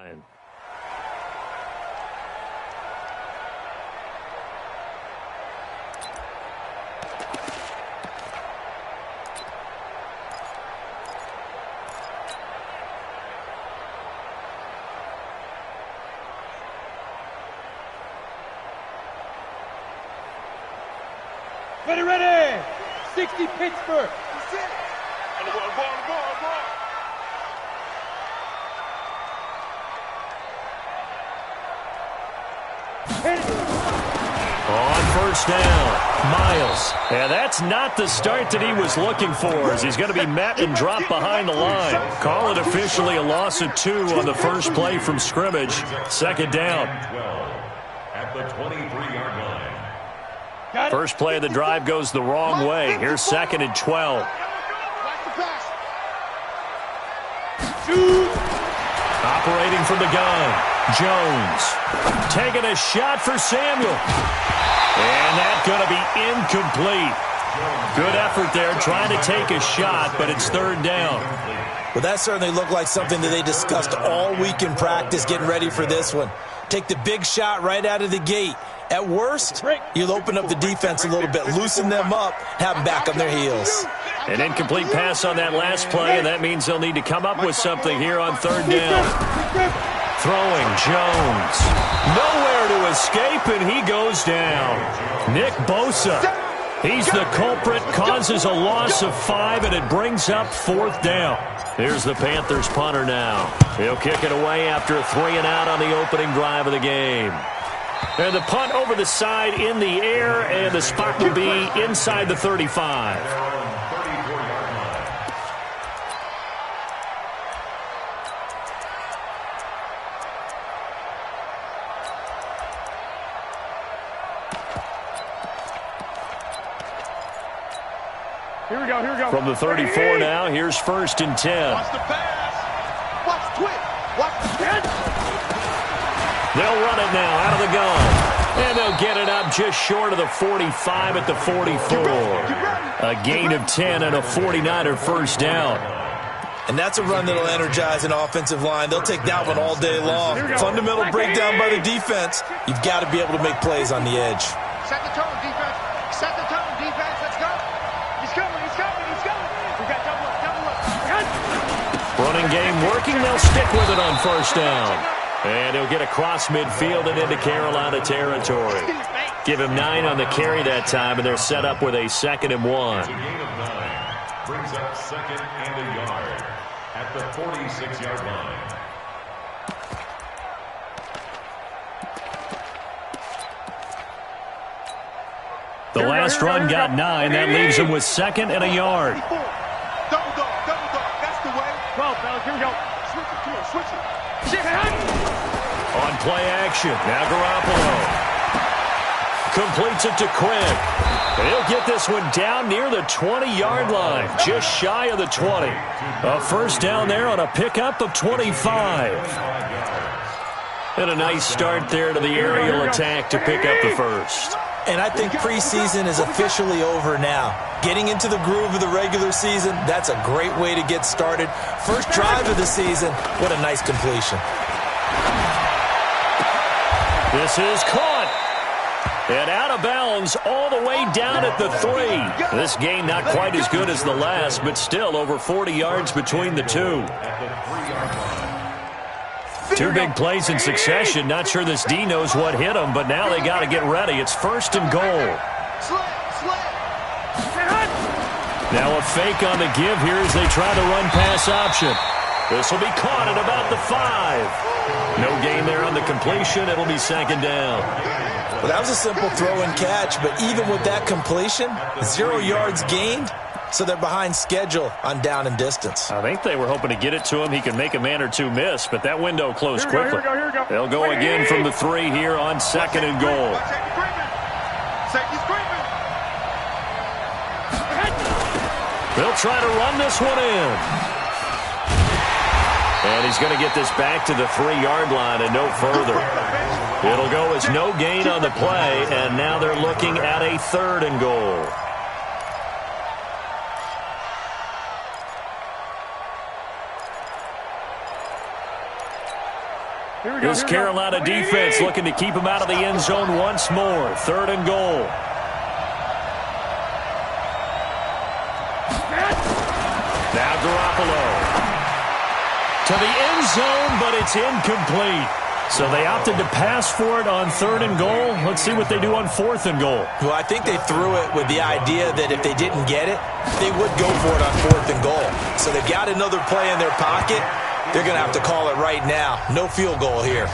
line. Ready! 60 Pittsburgh. That's it. On the ball. On first down, Miles. And that's not the start that he was looking for, as he's going to be met and dropped behind the line. Call it officially a loss of 2 on the first play from scrimmage. Second down. At the 23-yard line. First play of the drive goes the wrong way. Here's second and 12. Operating from the gun, Jones. Taking a shot for Samuel. And that's going to be incomplete. Good effort there trying to take a shot, but it's third down. Well, that certainly looked like something that they discussed all week in practice, getting ready for this one. Take the big shot right out of the gate. At worst, you'll open up the defense a little bit, loosen them up, have them back on their heels. An incomplete pass on that last play, and that means they'll need to come up with something here on third down. Throwing, Jones. Nowhere to escape, and he goes down. Nick Bosa. He's the culprit, causes a loss of 5, and it brings up fourth down. Here's the Panthers punter now. He'll kick it away after a 3-and-out on the opening drive of the game. And the punt over the side in the air, and the spot will be inside the 35. Here we go. From the 34 now, here's first and 10. Watch the pass. Watch the twit. Watch the catch. They'll run it now out of the gun. And they'll get it up just short of the 45 at the 44. A gain of 10 and a 49er first down. And that's a run that'll energize an offensive line. They'll take that one all day long. Fundamental breakdown by the defense. You've got to be able to make plays on the edge. Set the tone, defense. Set the tone, defense. Let's go. He's coming. We got double up. Running game working. They'll stick with it on first down. And he'll get across midfield and into Carolina territory. Give him 9 on the carry that time, and they're set up with a 2nd and 1. A gain of 9. Brings up 2nd and a yard at the 46-yard line. The last run got 9. That leaves him with 2nd and a yard. Double dog. That's the way. 12, fellas. Here we go. Switch it. On play action, now Garoppolo. Completes it to Quinn. And he'll get this one down near the 20-yard line, just shy of the 20. A first down there on a pickup of 25. And a nice start there to the aerial attack to pick up the first. And I think preseason is officially over now. Getting into the groove of the regular season, that's a great way to get started. First drive of the season, what a nice completion. This is caught. And out of bounds all the way down at the 3. This game not quite as good as the last, but still over 40 yards between the two. 2 big plays in succession. Not sure this D knows what hit him, but now they got to get ready. It's first and goal. Now a fake on the give here as they try the run-pass option. This will be caught at about the 5. No gain there on the completion. It'll be 2nd down. Well, that was a simple throw and catch, but even with that completion, 0 yards gained, so they're behind schedule on down and distance. I think they were hoping to get it to him. He could make a man or two miss, but that window closed quickly. Here we go. They'll go again from the 3 here on 2nd and goal. Safety's creeping. They'll try to run this one in. And he's going to get this back to the 3-yard line and no further. It'll go as no gain on the play, and now they're looking at a 3rd and goal. This Carolina defense looking to keep him out of the end zone once more. 3rd and goal. Now Garoppolo. To the end zone, but it's incomplete. So they opted to pass for it on 3rd and goal. Let's see what they do on 4th and goal. Well, I think they threw it with the idea that if they didn't get it, they would go for it on 4th and goal. So they've got another play in their pocket. They're going to have to call it right now. No field goal here.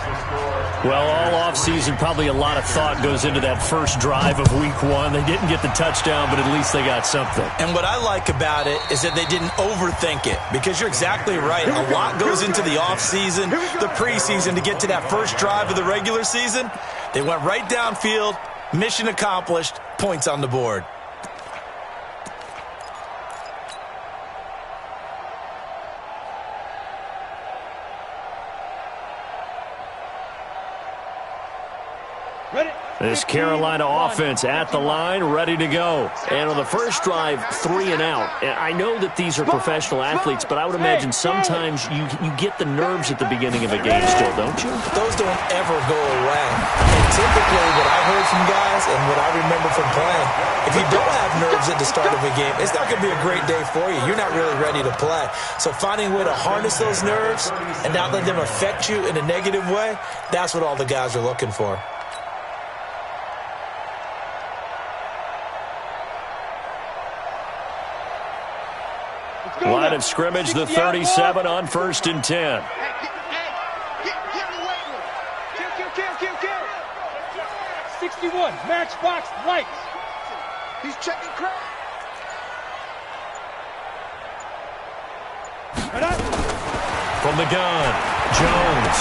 Well, all offseason, probably a lot of thought goes into that first drive of week 1. They didn't get the touchdown, but at least they got something. And what I like about it is that they didn't overthink it, because you're exactly right. A lot goes into the offseason, the preseason, to get to that first drive of the regular season. They went right downfield, mission accomplished, points on the board. This Carolina offense at the line, ready to go. And on the first drive, 3 and out. And I know that these are professional athletes, but I would imagine sometimes you get the nerves at the beginning of a game still, don't you? Those don't ever go away. And typically what I heard from guys and what I remember from playing, if you don't have nerves at the start of a game, it's not going to be a great day for you. You're not really ready to play. So finding a way to harness those nerves and not let them affect you in a negative way, that's what all the guys are looking for. Line of scrimmage, the 37 on 1st and 10. Get away with it. Kill. 61, matchbox lights. He's checking crowd. From the gun, Jones.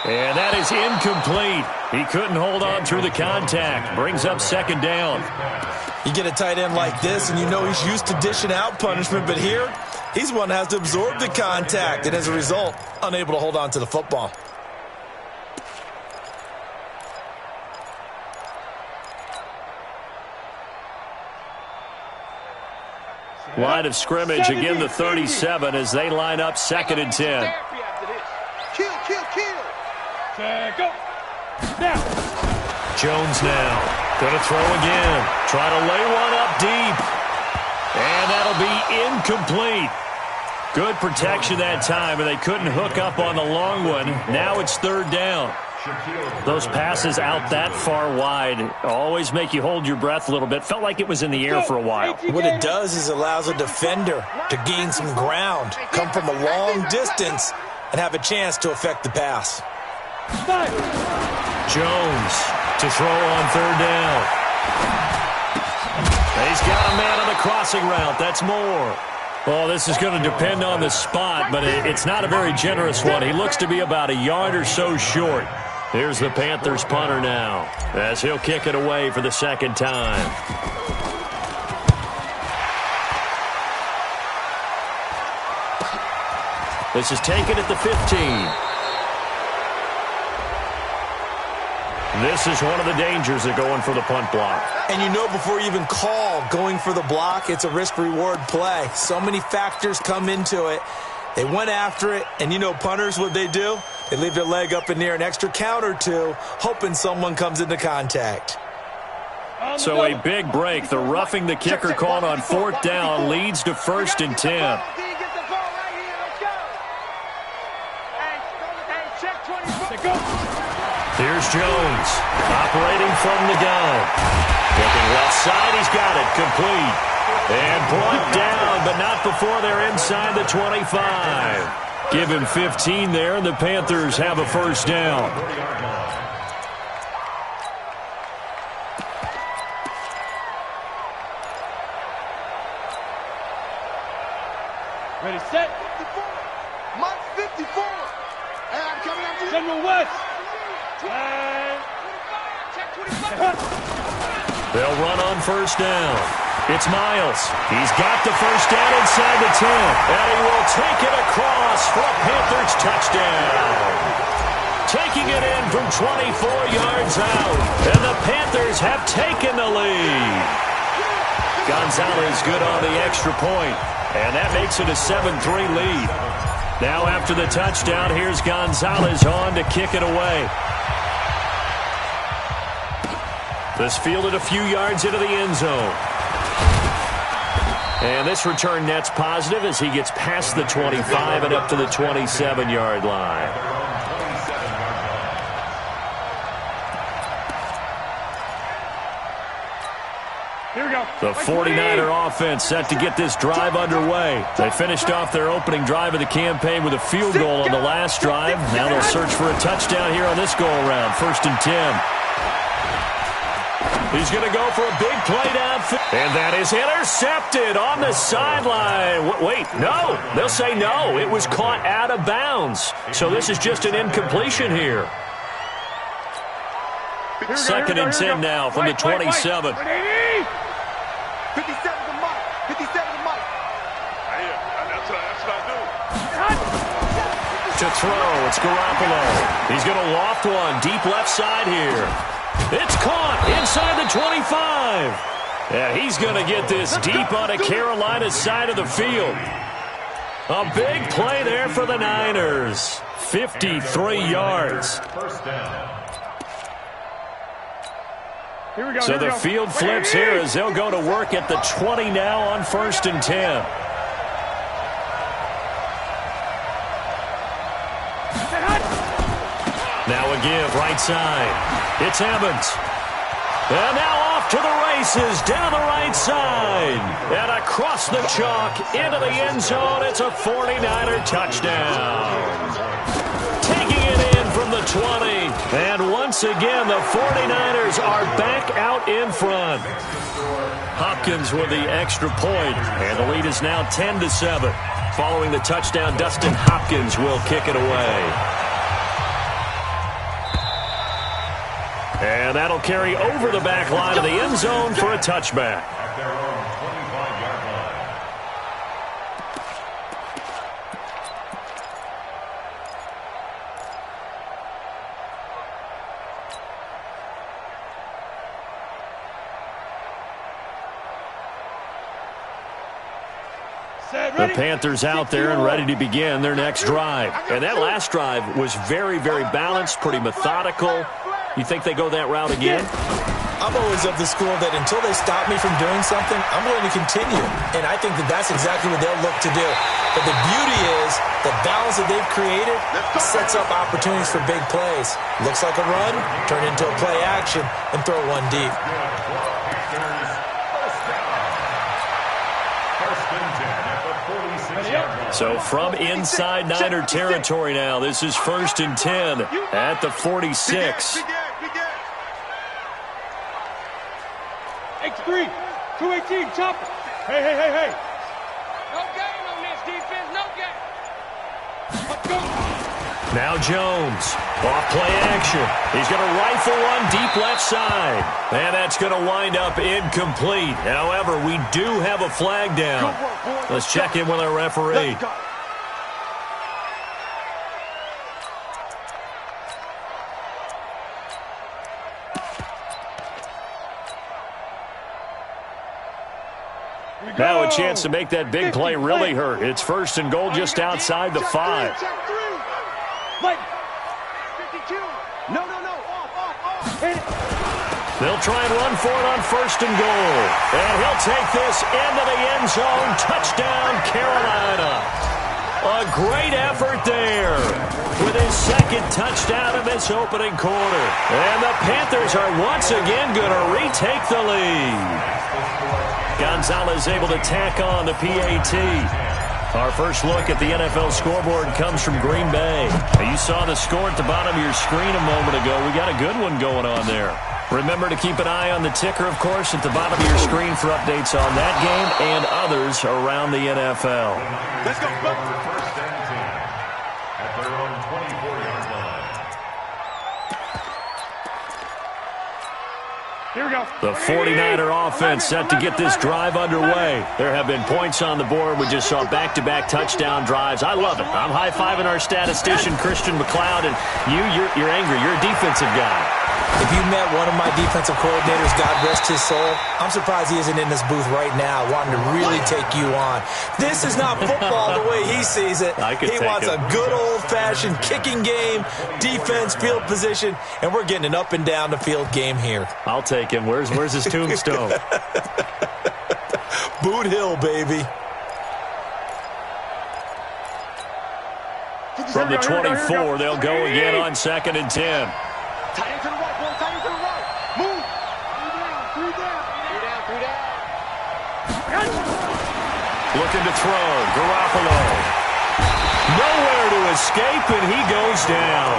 And that is incomplete. He couldn't hold on through the contact. Brings up 2nd down. You get a tight end like this, and you know he's used to dishing out punishment, but here, he's one that has to absorb the contact, and as a result, unable to hold on to the football. Line of scrimmage, again the 37 as they line up 2nd and 10. Kill. Go. Now. Jones now. Going to throw again. Try to lay one up deep. And that'll be incomplete. Good protection that time, and they couldn't hook up on the long one. Now it's 3rd down. Those passes out that far wide always make you hold your breath a little bit. Felt like it was in the air for a while. What it does is allows a defender to gain some ground, come from a long distance, and have a chance to affect the pass. Jones to throw on 3rd down. He's got a man on the crossing route. That's more. Oh, this is going to depend on the spot, but it's not a very generous one. He looks to be about a yard or so short. Here's the Panthers punter now, as he'll kick it away for the 2nd time. This is taken at the 15. This is one of the dangers of going for the punt block. And you know before you even call going for the block, it's a risk-reward play. So many factors come into it. They went after it, and you know punters, what they do? They leave their leg up in the air an extra count or two, hoping someone comes into contact. So a big break. The roughing the kicker called on 4th down leads to 1st and 10. Here's Jones, operating from the gun. Looking left side, he's got it, complete. And brought down, but not before they're inside the 25. Give him 15 there, and the Panthers have a 1st down. Ready, set. 54. Mike 54. And I'm coming after you. General West. They'll run on 1st down. It's Miles. He's got the 1st down inside the 10. And he will take it across for a Panthers touchdown. Taking it in from 24 yards out. And the Panthers have taken the lead. Gonzalez good on the extra point. And that makes it a 7-3 lead. Now after the touchdown, here's Gonzalez on to kick it away. This fielded a few yards into the end zone. And this return net's positive as he gets past the 25 and up to the 27-yard line. Here we go. The 49er offense set to get this drive underway. They finished off their opening drive of the campaign with a field goal on the last drive. Now they'll search for a touchdown here on this go-around. 1st and 10. He's going to go for a big play downfield. And that is intercepted on the sideline. Wait, no. They'll say no. It was caught out of bounds. So this is just an incompletion here. 2nd and 10 now from the 27. 57 to Mike. 57 to Mike. That's what I do. To throw, it's Garoppolo. He's going to loft one deep left side here. It's caught inside the 25. Yeah, he's going to get this deep on a Carolina side of the field. A big play there for the Niners. 53 yards. First down. Here we go. So the field flips here as they'll go to work at the 20 now on 1st and 10. Now a give, right side. It's Evans. And now off to the races, down the right side. And across the chalk, into the end zone. It's a 49er touchdown. Taking it in from the 20. And once again, the 49ers are back out in front. Hopkins with the extra point. And the lead is now 10-7. Following the touchdown, Dustin Hopkins will kick it away. And that'll carry over the back line of the end zone for a touchback. At their own 25-yard The Panthers out there and ready to begin their next drive. And that last drive was very, very balanced, pretty methodical. You think they go that route again? I'm always of the school that until they stop me from doing something, I'm going to continue. And I think that that's exactly what they'll look to do. But the beauty is the balance that they've created sets up opportunities for big plays. Looks like a run, turn into a play action, and throw one deep. So from inside Niner territory now, this is 1st and 10 at the 46. X3, 218, chopper. Hey. No game on this defense, no game. Let's go. Now Jones, off play action. He's going to rifle one deep left side. And that's going to wind up incomplete. However, we do have a flag down. Let's check in with our referee. Now a chance to make that big play really hurt. It's 1st and goal just outside the 5. Like 52. No. Off. They'll try and run for it on 1st and goal. And he'll take this into the end zone. Touchdown, Carolina. A great effort there with his 2nd touchdown of this opening quarter. And the Panthers are once again going to retake the lead. Gonzalez able to tack on the PAT. Our first look at the NFL scoreboard comes from Green Bay. Now, you saw the score at the bottom of your screen a moment ago. We got a good one going on there. Remember to keep an eye on the ticker, of course, at the bottom of your screen for updates on that game and others around the NFL. Let's go. First and 10 at their own 24-yard line. Here we go. The 49er offense set to get this drive underway. There have been points on the board. We just saw back-to-back touchdown drives. I love it. I'm high-fiving our statistician, Christian McLeod, and you're angry. You're a defensive guy. If you met one of my defensive coordinators, God rest his soul, I'm surprised he isn't in this booth right now wanting to really take you on. This is not football the way he sees it. He wants a good old-fashioned kicking game, defense, field position, and we're getting an up and down the field game here. I'll take him. Where's his tombstone? Boot Hill, baby. From the 24, they'll go again on 2nd and 10. Tight end to the right, boy. Tight end to the right. Move. Three down. Looking to throw. Garoppolo. Nowhere to escape, and he goes down.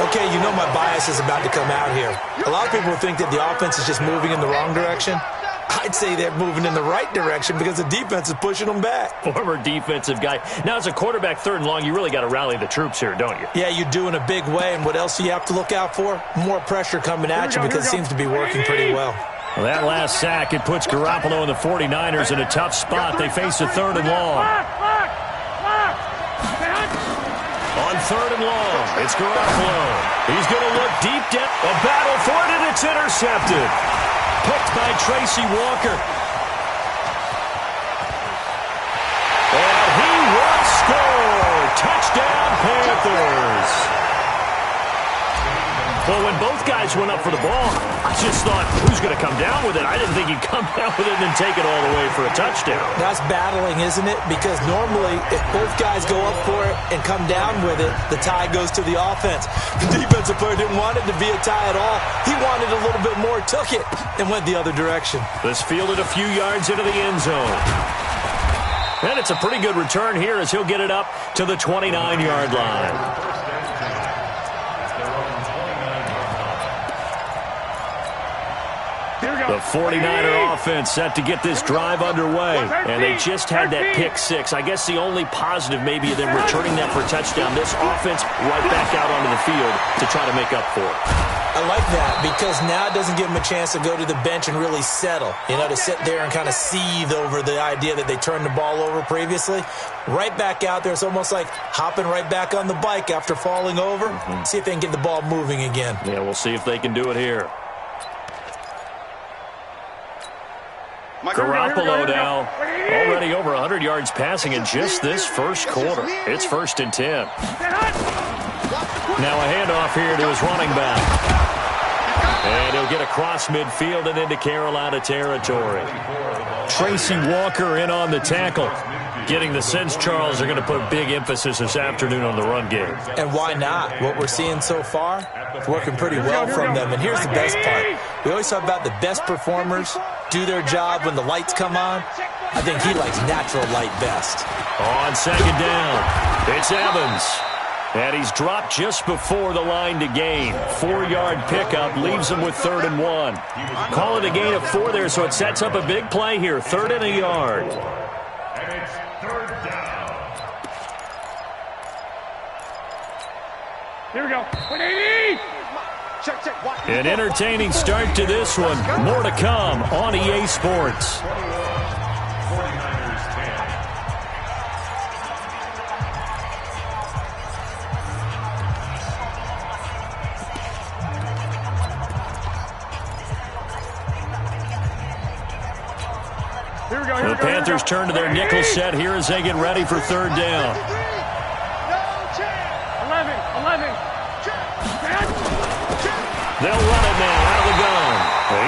Okay, you know my bias is about to come out here. A lot of people think that the offense is just moving in the wrong direction. I'd say they're moving in the right direction because the defense is pushing them back. Former defensive guy. Now, as a quarterback, 3rd and long, you really got to rally the troops here, don't you? Yeah, you do in a big way. And what else do you have to look out for? More pressure coming at you because it seems to be working pretty well. Well, that last sack, it puts Garoppolo and the 49ers in a tough spot. They face a 3rd and long. On 3rd and long, it's Garoppolo. He's going to look deep down. A battle for it, and it's intercepted. Picked by Tracy Walker. And he will score. Touchdown, Panthers. Well, when both guys went up for the ball, I just thought, who's going to come down with it? I didn't think he'd come down with it and then take it all the way for a touchdown. That's battling, isn't it? Because normally, if both guys go up for it and come down with it, the tie goes to the offense. The defensive player didn't want it to be a tie at all. He wanted a little bit more, took it, and went the other direction. This fielded a few yards into the end zone. And it's a pretty good return here as he'll get it up to the 29-yard line. The 49er offense set to get this drive underway. And they just had that pick six. I guess the only positive maybe of them returning that for a touchdown. This offense right back out onto the field to try to make up for it. I like that because now it doesn't give them a chance to go to the bench and really settle. You know, to sit there and kind of seethe over the idea that they turned the ball over previously. Right back out there. It's almost like hopping right back on the bike after falling over. See if they can get the ball moving again. Yeah, we'll see if they can do it here. Garoppolo now already over 100 yards passing in just this first quarter. It's 1st and 10. Now a handoff here to his running back. And he'll get across midfield and into Carolina territory. Tracy Walker in on the tackle. Getting the sense, Charles, are going to put big emphasis this afternoon on the run game. And why not? What we're seeing so far, it's working pretty well from them. And here's the best part. We always talk about the best performers do their job when the lights come on. I think he likes natural light best. On 2nd down, it's Evans. And he's dropped just before the line to gain. 4-yard pickup leaves him with 3rd and 1. Call it a gain of 4 there, so it sets up a big play here. 3rd and a yard. And it's 3rd down. Here we go. 180! An entertaining start to this one. More to come on EA Sports. 49ers 10. The Panthers turn to their nickel set here as they get ready for 3rd down. 11. They'll run it now out of the gun.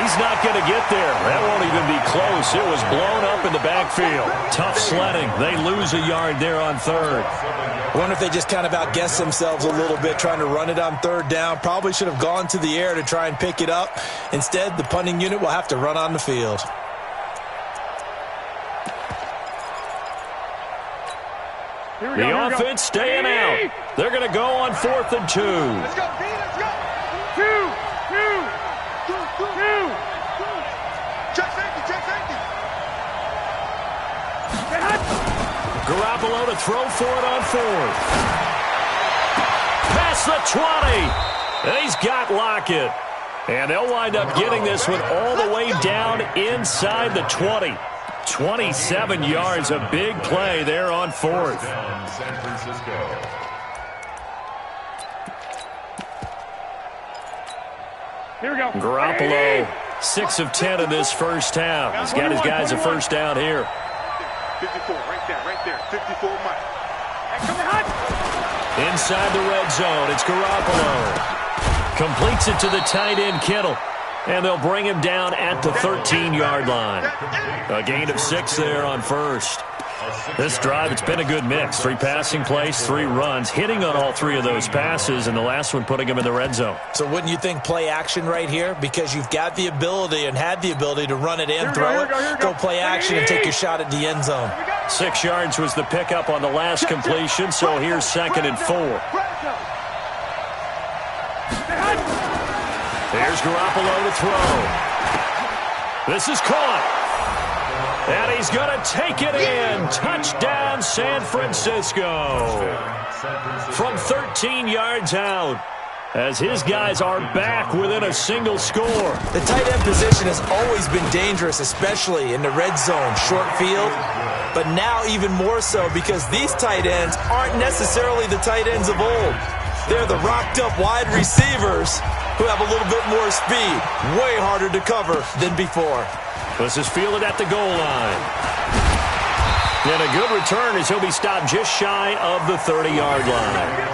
He's not going to get there. That won't even be close. It was blown up in the backfield. Tough sledding. They lose a yard there on 3rd. I wonder if they just kind of outguessed themselves a little bit trying to run it on 3rd down. Probably should have gone to the air to try and pick it up. Instead, the punting unit will have to run on the field. The offense staying out. They're going to go on 4th and 2. Let's go, D, let's go. Two. Check safety. Garoppolo to throw for it on 4th. Past the 20. And he's got Lockett. And they'll wind up getting this one all the way down inside the 20. 27 yards, a big play there on 4th. Down San Francisco. Here we go. Garoppolo, 6 of 10 in this first half. He's got his guys a first down here. 54, right there. 54, Mike. Inside the red zone, it's Garoppolo. Completes it to the tight end, Kittle. And they'll bring him down at the 13-yard line. A gain of 6 there on first. This drive, it's been a good mix. 3 passing plays, 3 runs, hitting on all 3 of those passes, and the last one putting him in the red zone. So wouldn't you think play action right here? Because you've got the ability and had the ability to run it and throw it. Go play action and take your shot at the end zone. 6 yards was the pickup on the last completion, so here's 2nd and 4. Here's Garoppolo to throw. This is caught. And he's going to take it in. Touchdown, San Francisco. From 13 yards out, as his guys are back within a single score. The tight end position has always been dangerous, especially in the red zone, short field. But now even more so because these tight ends aren't necessarily the tight ends of old. They're the rocked-up wide receivers who have a little bit more speed. Way harder to cover than before. This is fielded at the goal line. And a good return as he'll be stopped just shy of the 30-yard line.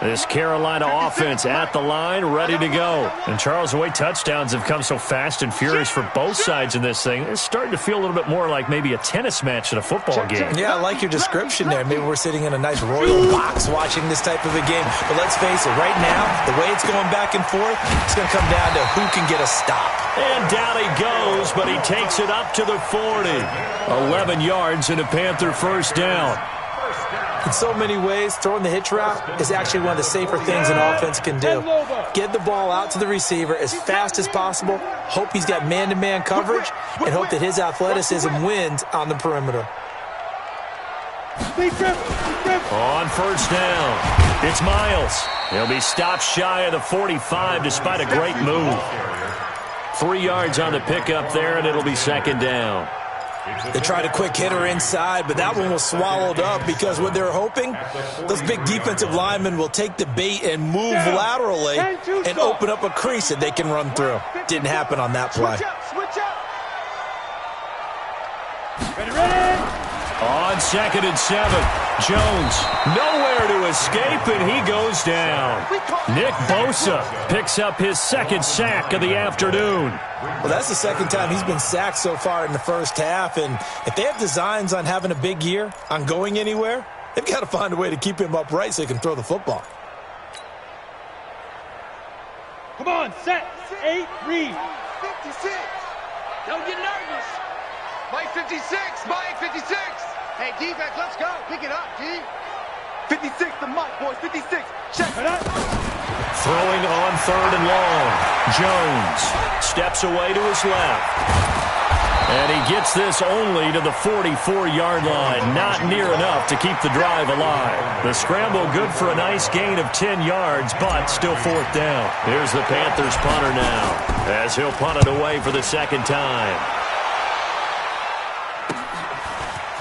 This Carolina offense at the line, ready to go. And Charles, the way touchdowns have come so fast and furious for both sides in this thing, it's starting to feel a little bit more like maybe a tennis match in a football game. Yeah, I like your description there. Maybe we're sitting in a nice royal box watching this type of a game. But let's face it, right now, the way it's going back and forth, it's going to come down to who can get a stop. And down he goes, but he takes it up to the 40. 11 yards and a Panther first down. In so many ways, throwing the hitch route is actually one of the safer things an offense can do. Get the ball out to the receiver as fast as possible, hope he's got man-to-man coverage, and hope that his athleticism wins on the perimeter. On first down, it's Miles. He'll be stopped shy of the 45 despite a great move. 3 yards on the pickup there, and it'll be 2nd down. They tried a quick hitter inside, but that one was swallowed up because what they're hoping, those big defensive linemen will take the bait and move laterally and open up a crease that they can run through. Didn't happen on that play. On 2nd and 7, Jones nowhere to escape, and he goes down. Nick Bosa picks up his 2nd sack of the afternoon. Well, that's the 2nd time he's been sacked so far in the first half, and if they have designs on having a big year, on going anywhere, they've got to find a way to keep him upright so he can throw the football. Come on, set, 8, read. 56. Don't get nervous. Mike 56, Mike 56. Hey, defense, let's go. Pick it up, D. 56 to Mike, boys, 56. Check it out. Throwing on 3rd and long. Jones steps away to his left. And he gets this only to the 44-yard line. Not near enough to keep the drive alive. The scramble good for a nice gain of 10 yards, but still 4th down. Here's the Panthers punter now, as he'll punt it away for the 2nd time.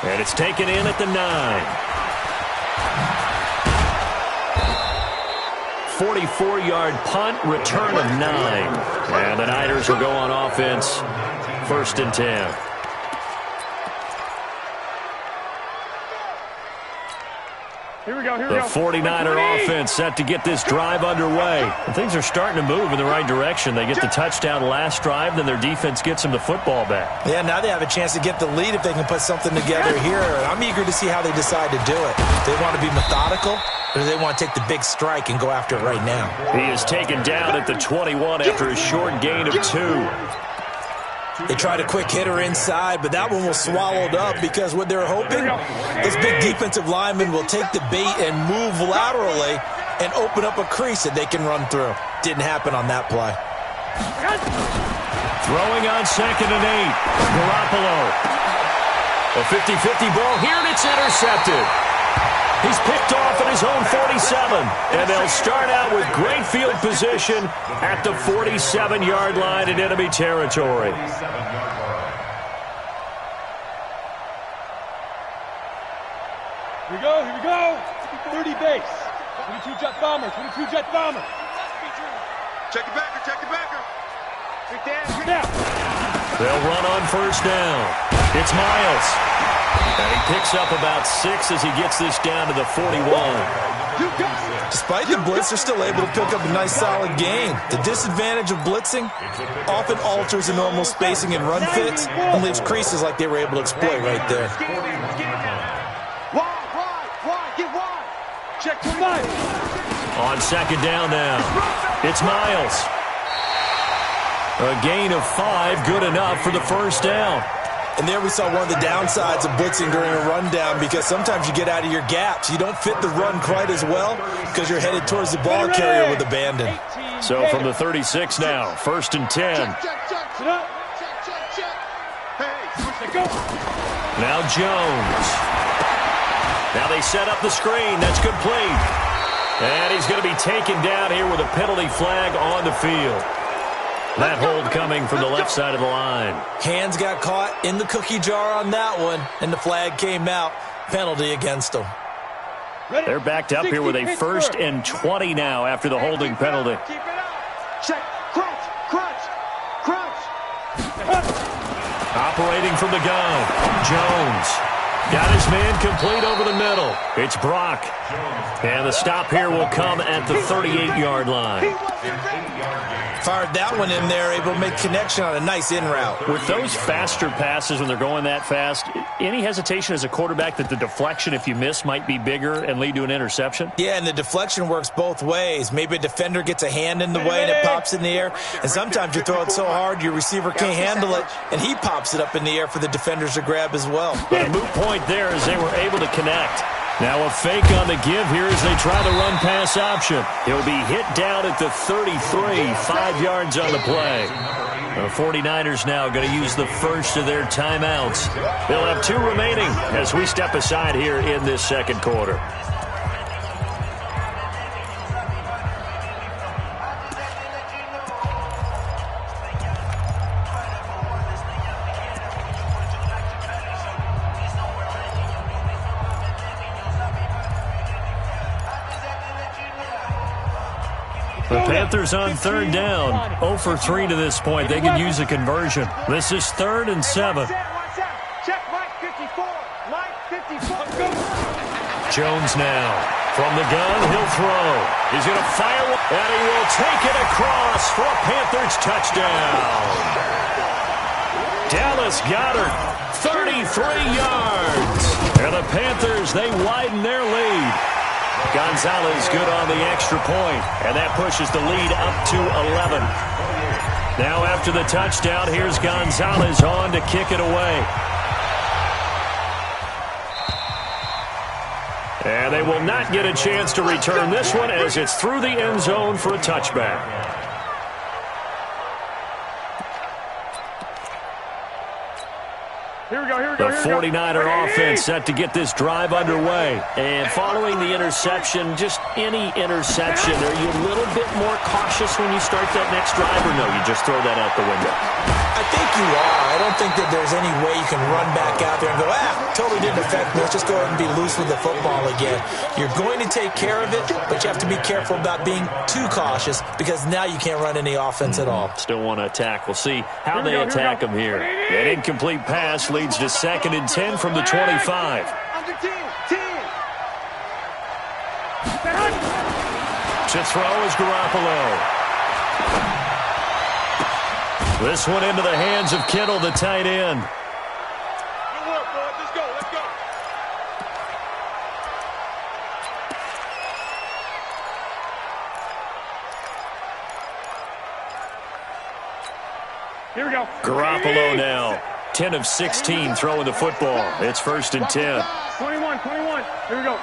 And it's taken in at the 9. 44-yard punt, return of 9. And the Niners will go on offense, 1st and 10. Here we go, The 49er offense set to get this drive underway. And things are starting to move in the right direction. They get the touchdown last drive, then their defense gets them the football back. Yeah, now they have a chance to get the lead if they can put something together here. I'm eager to see how they decide to do it. Do they want to be methodical, or do they want to take the big strike and go after it right now? He is taken down at the 21 after a short gain of 2. They tried a quick hitter inside, but that one was swallowed up because what they're hoping, those big defensive linemen will take the bait and move laterally and open up a crease that they can run through. Didn't happen on that play. Throwing on 2nd and 8. Garoppolo. A 50-50 ball here, and it's intercepted. He's picked off at his own 47. And they'll start out with great field position at the 47-yard line in enemy territory. Here we go, here we go. 30 base. 22 jet bomber, 22 jet bomber. Check it backer, check it backer. Check down. Now. They'll run on first down. It's Miles. And he picks up about 6 as he gets this down to the 41. Despite the blitz, they're still able to pick up a nice solid gain. The disadvantage of blitzing often alters the normal spacing and run fits and leaves creases like they were able to exploit right there. Wide, get wide. Check to Miles. On second down now, it's Miles. A gain of 5, good enough for the first down. And there we saw one of the downsides of blitzing during a rundown, because sometimes you get out of your gaps. You don't fit the run quite as well because you're headed towards the ball carrier with abandon. So from the 36 now, first and 10. Sit up. Hey, go. Now Jones. Now they set up the screen. That's complete. And he's going to be taken down here with a penalty flag on the field. That hold coming from the left side of the line. Hands got caught in the cookie jar on that one, and the flag came out. Penalty against them. They're backed up here with a first and 20 now after the holding penalty. Keep it up. Check. Crunch. Operating from the gun. Jones. Got his man complete over the middle. It's Brock. And the stop here will come at the 38-yard line. Fired that one in there, able to make connection on a nice in route. With those faster passes when they're going that fast, any hesitation as a quarterback that the deflection, if you miss, might be bigger and lead to an interception? Yeah, and the deflection works both ways. Maybe a defender gets a hand in the way and it pops in the air. And sometimes you throw it so hard your receiver can't handle it, and he pops it up in the air for the defenders to grab as well. But a moot point there as they were able to connect. Now a fake on the give here as they try the run-pass option. He'll be hit down at the 33, 5 yards on the play. The 49ers now going to use the first of their timeouts. They'll have 2 remaining as we step aside here in this second quarter. The Panthers on third down. 0 for 3 to this point. They could use a conversion. This is 3rd and 7. Check Mike 54. Mike 54. Jones now. From the gun, he'll throw. He's going to fire, and he will take it across for a Panthers touchdown. Dallas Goedert, 33 yards. And the Panthers, they widen their lead. Gonzalez good on the extra point, and that pushes the lead up to 11. Now after the touchdown, here's Gonzalez on to kick it away. And they will not get a chance to return this one as it's through the end zone for a touchback. The 49er offense set to get this drive underway. And following the interception, just any interception, are you a little bit more cautious when you start that next drive, or no, you just throw that out the window? I think you are. I don't think that there's any way you can run back out there and go, totally didn't affect me. Let's just go ahead and be loose with the football again. You're going to take care of it, but you have to be careful about being too cautious because now you can't run any offense at all. Still want to attack. We'll see how they attack them here. An incomplete pass leads to 2nd and 10 from the 25. Under 10. To throw is Garoppolo. This one into the hands of Kittle, the tight end. Good work, boys. Let's go. Here we go. Garoppolo now. 10 of 16 throwing the football. It's 1st and 10. 21. Here we go.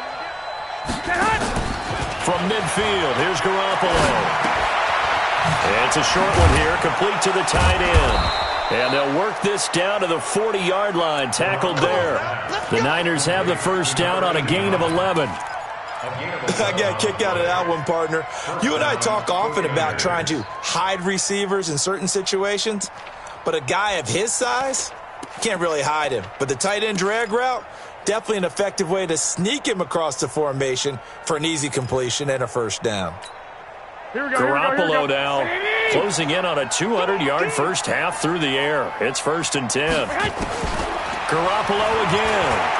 From midfield, here's Garoppolo. It's a short one here, complete to the tight end. And they'll work this down to the 40-yard line, tackled there. The Niners have the first down on a gain of 11. I got a kick out of that one, partner. You and I talk often about trying to hide receivers in certain situations, but a guy of his size, can't really hide him. But the tight end drag route, definitely an effective way to sneak him across the formation for an easy completion and a first down. Garoppolo now closing in on a 200-yard first half through the air. It's 1st and 10. Garoppolo again.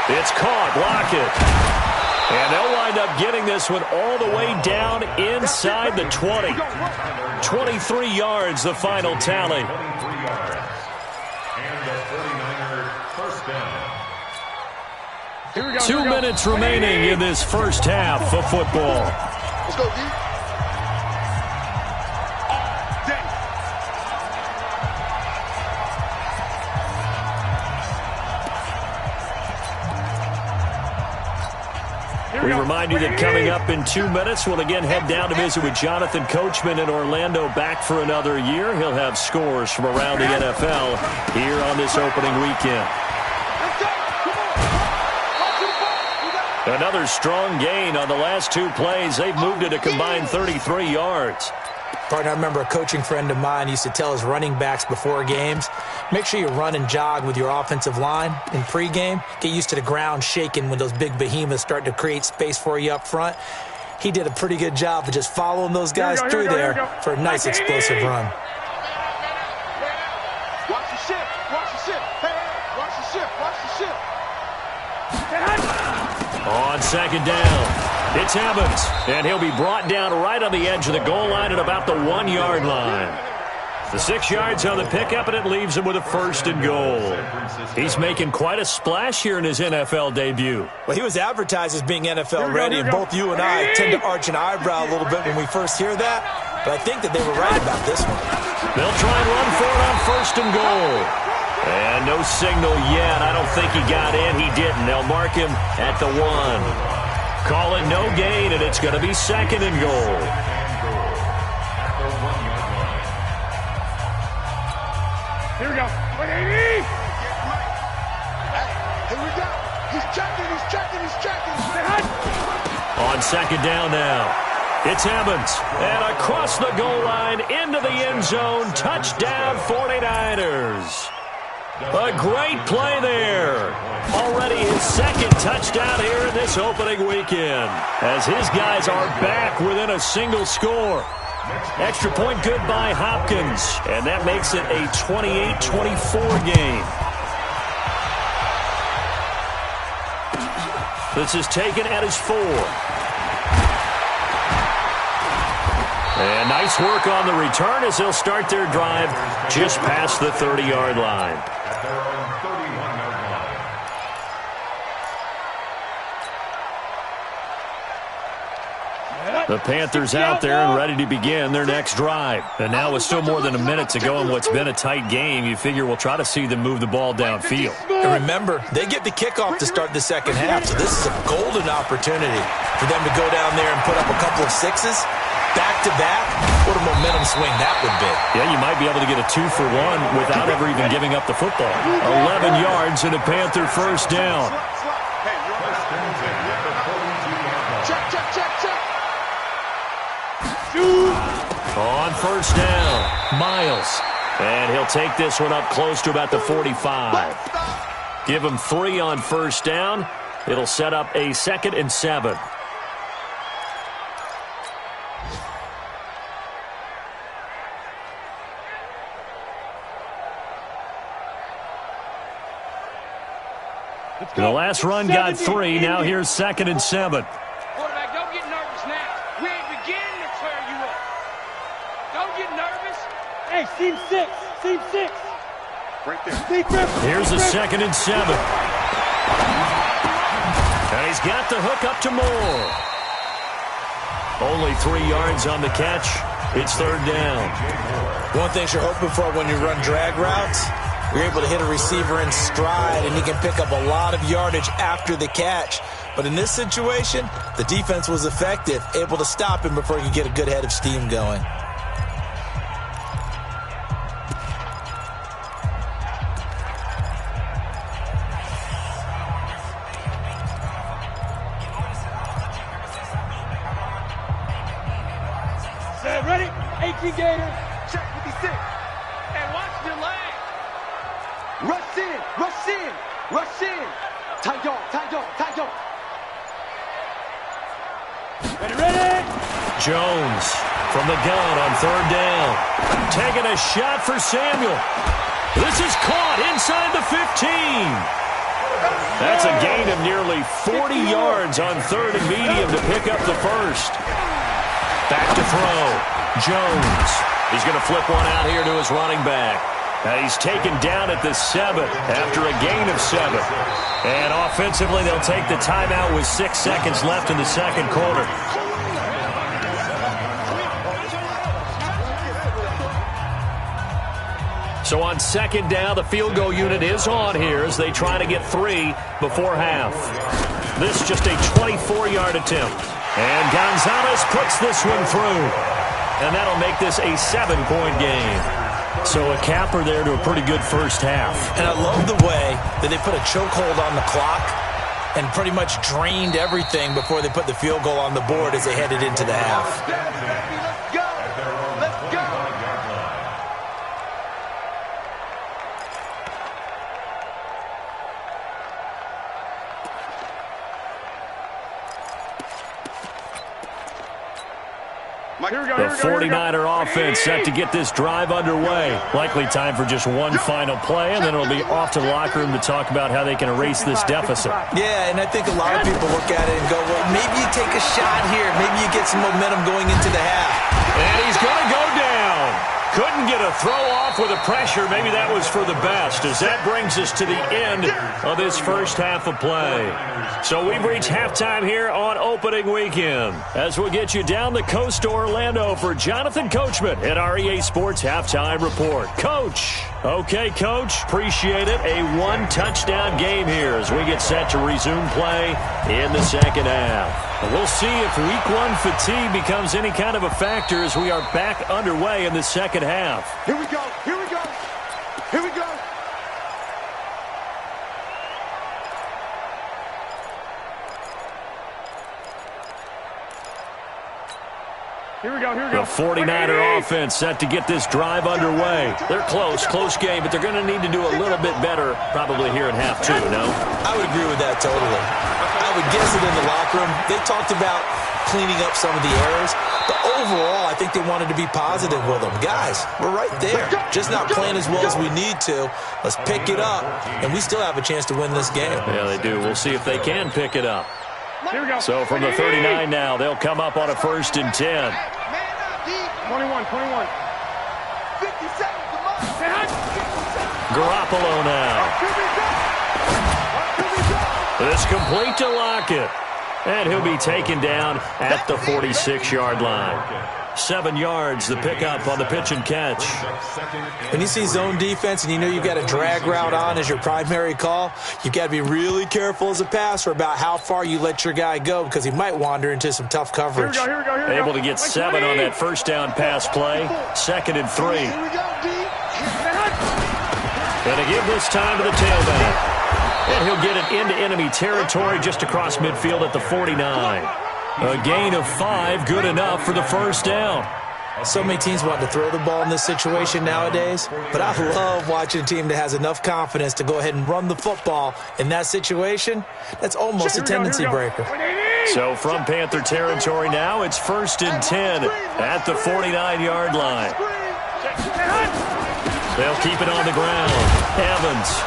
It's caught. Lockett. And they'll wind up getting this one all the way down inside the 20. 23 yards, the final tally. 23 yards. And the 49er first down. 2 minutes remaining in this first half of football. Let's go, D. We remind you that coming up in 2 minutes, we'll again head down to visit with Jonathan Coachman in Orlando, back for another year. He'll have scores from around the NFL here on this opening weekend. Another strong gain on the last 2 plays. They've moved it a combined 33 yards. Partner, I remember a coaching friend of mine used to tell his running backs before games, make sure you run and jog with your offensive line in pregame. Get used to the ground shaking when those big behemoths start to create space for you up front. He did a pretty good job of just following those guys through there for a nice explosive run. Watch the ship. Watch the ship. Hey, watch the ship. Watch the ship. On second down, it's Evans, and he'll be brought down right on the edge of the goal line at about the 1-yard line. The 6 yards on the pickup, and it leaves him with a 1st and goal. He's making quite a splash here in his NFL debut. Well, he was advertised as being NFL ready, and both you and I tend to arch an eyebrow a little bit when we first hear that, but I think that they were right about this one. They'll try and run for it on 1st and goal. And no signal yet. I don't think he got in. He didn't. They'll mark him at the 1. Call it no gain, and it's going to be 2nd and goal. Here we go. Hey, here we go. He's checking. On second down now, it's Evans. And across the goal line, into the end zone. Touchdown, 49ers. A great play there. Already his 2nd touchdown here in this opening weekend, as his guys are back within a single score. Extra point good by Hopkins, and that makes it a 28-24 game. This is taken at his 4. And nice work on the return as they'll start their drive just past the 30-yard line. At their own 31-yard line. The Panthers out there and ready to begin their next drive. And now with still more than a minute to go in what's been a tight game, you figure we'll try to see them move the ball downfield. And remember, they get the kickoff to start the second half, so this is a golden opportunity for them to go down there and put up a couple of 6s. Back-to-back, what a momentum swing that would be. Yeah, you might be able to get a 2-for-1 without ever even giving up the football. 11 yards and a Panther first down. On first down, Miles. And he'll take this one up close to about the 45. Give him 3 on first down. It'll set up a 2nd and 7. The last run got 3. Now here's 2nd and 7. Quarterback, don't get nervous now. We ain't beginning to tear you up. Don't get nervous. Hey, seam 6. Seam 6. Right there. Here's a 2nd and 7. And he's got the hook up to Moore. Only 3 yards on the catch. It's 3rd down. One thing you're hoping for when you run drag routes, you're able to hit a receiver in stride, and he can pick up a lot of yardage after the catch. But in this situation, the defense was effective, able to stop him before he could get a good head of steam going. you, Gator. Check 56. And watch your leg. Rush in, rush in, rush in. Tight dog, tight dog, tight dog. Ready? Jones from the gun on third down. Taking a shot for Samuel. This is caught inside the 15. That's a gain of nearly 40 yards on third and medium to pick up the first. Back to throw. Jones. He's going to flip one out here to his running back. And he's taken down at the 7 after a gain of 7. And offensively, they'll take the timeout with 6 seconds left in the second quarter. So on second down, the field goal unit is on here as they try to get 3 before half. This just a 24-yard attempt. And Gonzalez puts this one through. And that'll make this a 7-point game. So a capper there to a pretty good first half. And I love the way that they put a chokehold on the clock and pretty much drained everything before they put the field goal on the board as they headed into the half. Let's go. Let's go. The 49er offense set to get this drive underway. Likely time for just one final play, and then it'll be off to the locker room to talk about how they can erase this deficit. Yeah, and I think a lot of people look at it and go, well, maybe you take a shot here. Maybe you get some momentum going into the half. And he's going to go down. Couldn't get a throw off with the pressure. Maybe that was for the best, as that brings us to the end of this first half of play. So we've reached halftime here on opening weekend. As we'll get you down the coast to Orlando for Jonathan Coachman at our EA Sports Halftime Report. Coach. Okay, Coach. Appreciate it. A one-touchdown game here as we get set to resume play in the second half. And we'll see if week one fatigue becomes any kind of a factor as we are back underway in the second half. Here we go. Here we go. Here we go. The 49er offense set to get this drive underway. They're close game, but they're going to need to do a little bit better probably here in half two, no? I would agree with that totally. I would guess it in the locker room. They talked about cleaning up some of the errors, but overall, I think they wanted to be positive with them. Guys, we're right there. Just not playing as well as we need to. Let's pick it up, and we still have a chance to win this game. Yeah, they do. We'll see if they can pick it up. So from the 39 now, they'll come up on a 1st and 10. 21. 57. Garoppolo now. This complete to Lockett. And he'll be taken down at the 46-yard line. 7 yards, the pickup on the pitch and catch. When you see zone defense and you know you've got a drag route on as your primary call, you've got to be really careful as a passer about how far you let your guy go because he might wander into some tough coverage. Here we go. Able to get 7 on that first down pass play. 2nd and 3. Going to give this time to the tailback. And he'll get it into enemy territory just across midfield at the 49. A gain of 5, good enough for the first down. So many teams want to throw the ball in this situation nowadays, but I love watching a team that has enough confidence to go ahead and run the football in that situation. That's almost a tendency breaker. So from Panther territory now, it's 1st and 10 at the 49-yard line. They'll keep it on the ground. Evans.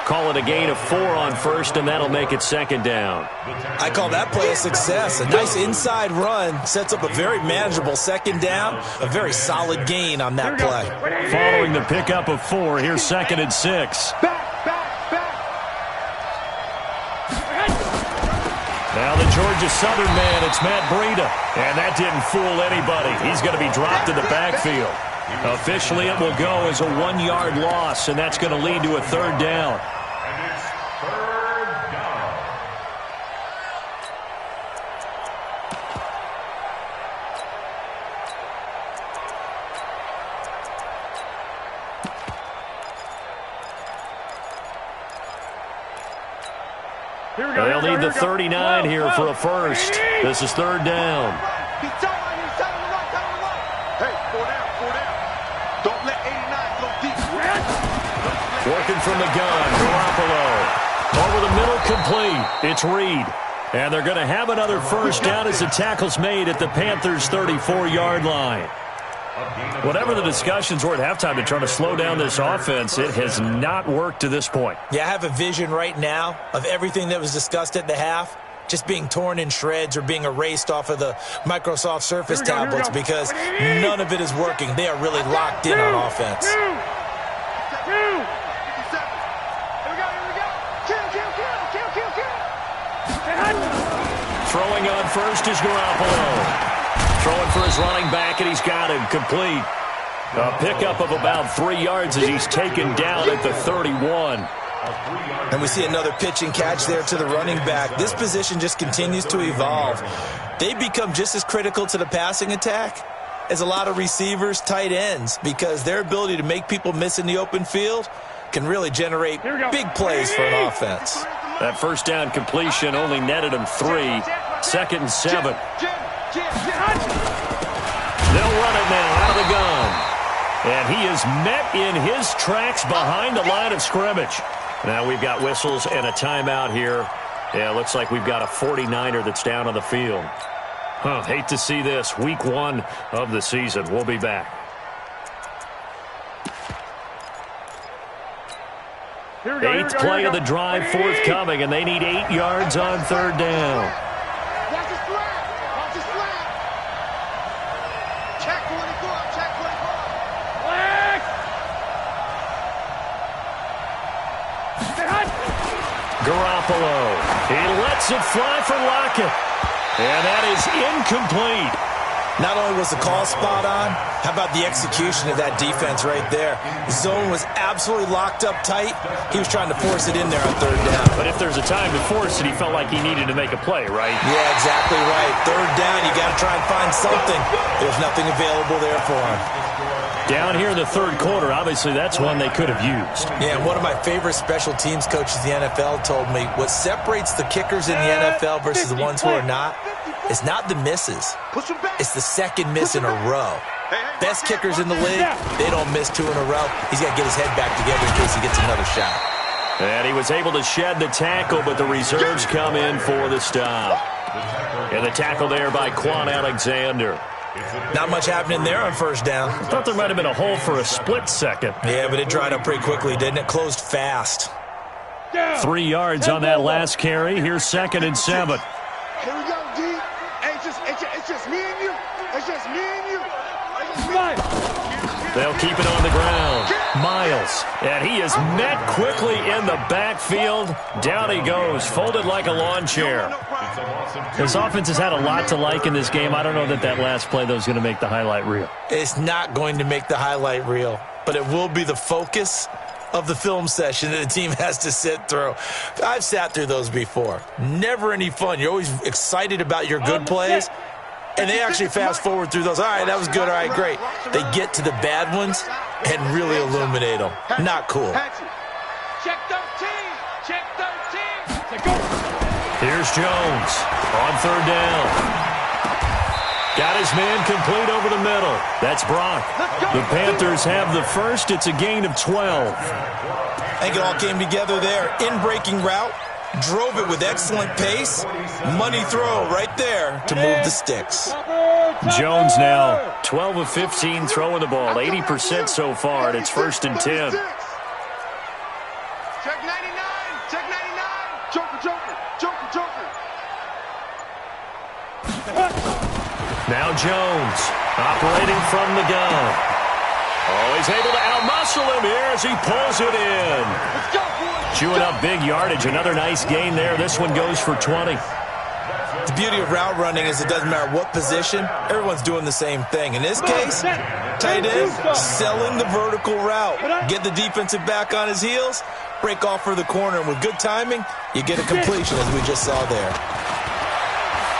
Call it a gain of 4 on 1st, and that'll make it 2nd down. I call that play a success. A nice inside run sets up a very manageable 2nd down, a very solid gain on that play. Following the pickup of 4, here's 2nd and 6. Now the Georgia Southern man, it's Matt Breida. And that didn't fool anybody. He's going to be dropped in the backfield. Officially, it will go as a 1-yard loss, and that's going to lead to a 3rd down. They'll need the 39 here for a first. This is 3rd down. from the gun. Garoppolo. Over the middle, complete. It's Reed. And they're going to have another first down as the tackle's made at the Panthers' 34-yard line. Whatever the discussions were at halftime to try to slow down this offense, it has not worked to this point. Yeah, I have a vision right now of everything that was discussed at the half just being torn in shreds or being erased off of the Microsoft Surface tablets because none of it is working. They are really locked in on offense. Throwing on first is Garoppolo. Throwing for his running back, and he's got him complete. A pickup of about 3 yards as he's taken down at the 31. And we see another pitch and catch there to the running back. This position just continues to evolve. They become just as critical to the passing attack as a lot of receivers, tight ends, because their ability to make people miss in the open field can really generate big plays for an offense. That first down completion only netted him 3. 2nd and 7. They'll run it now out of the gun. And he is met in his tracks behind the line of scrimmage. Now we've got whistles and a timeout here. Yeah, it looks like we've got a 49er that's down on the field. Hate to see this. Week 1 of the season. We'll be back. Eighth play of the drive forthcoming, and they need 8 yards on 3rd down. Watch his flat. Watch his flat. Check 24. Check 24. Garoppolo. He lets it fly for Lockett. And that is incomplete. Not only was the call spot on, how about the execution of that defense right there? Zone was absolutely locked up tight. He was trying to force it in there on 3rd down. But if there's a time to force it, he felt like he needed to make a play, right? Yeah, exactly right. 3rd down, you got to try and find something. There's nothing available there for him. Down here in the 3rd quarter, obviously that's one they could have used. Yeah, and one of my favorite special teams coaches in the NFL told me what separates the kickers in the NFL versus the ones who are not is not the misses. It's the second miss in a row. Best kickers in the league, they don't miss 2 in a row. He's got to get his head back together in case he gets another shot. And he was able to shed the tackle, but the reserves come in for the stop. And the tackle there by Quan Alexander. Not much happening there on 1st down. I thought there might have been a hole for a split second. Yeah, but it dried up pretty quickly, didn't it? Closed fast. 3 yards on that last carry. Here's 2nd and 7. Here we go, D. It's just me and you. It's just me and you. They'll keep it on the ground. Miles. And he is met quickly in the backfield. Down he goes, folded like a lawn chair. This offense has had a lot to like in this game. I don't know that that last play, though, is going to make the highlight reel. It's not going to make the highlight reel, but it will be the focus of the film session that the team has to sit through. I've sat through those before. Never any fun. You're always excited about your good plays, and they actually fast forward through those. All right, that was good. All right, great. They get to the bad ones and really illuminate them. Not cool. Check 13. Check 13. Here's Jones on 3rd down. Got his man complete over the middle. That's Brock. The Panthers have the first. It's a gain of 12. I think it all came together there. In-breaking route. Drove it with excellent pace. Money throw right there to move the sticks. Jones now 12 of 15 throwing the ball. 80% so far, and it's 1st and 10. Check 99. Check 99. Joker. Now Jones operating from the gun. Oh, he's able to outmuscle him here as he pulls it in. Let's go, boys. Chewing up big yardage. Another nice gain there. This one goes for 20. The beauty of route running is it doesn't matter what position, everyone's doing the same thing. In this case, tight end, selling the vertical route. Get the defensive back on his heels, break off for the corner, and with good timing, you get a completion as we just saw there.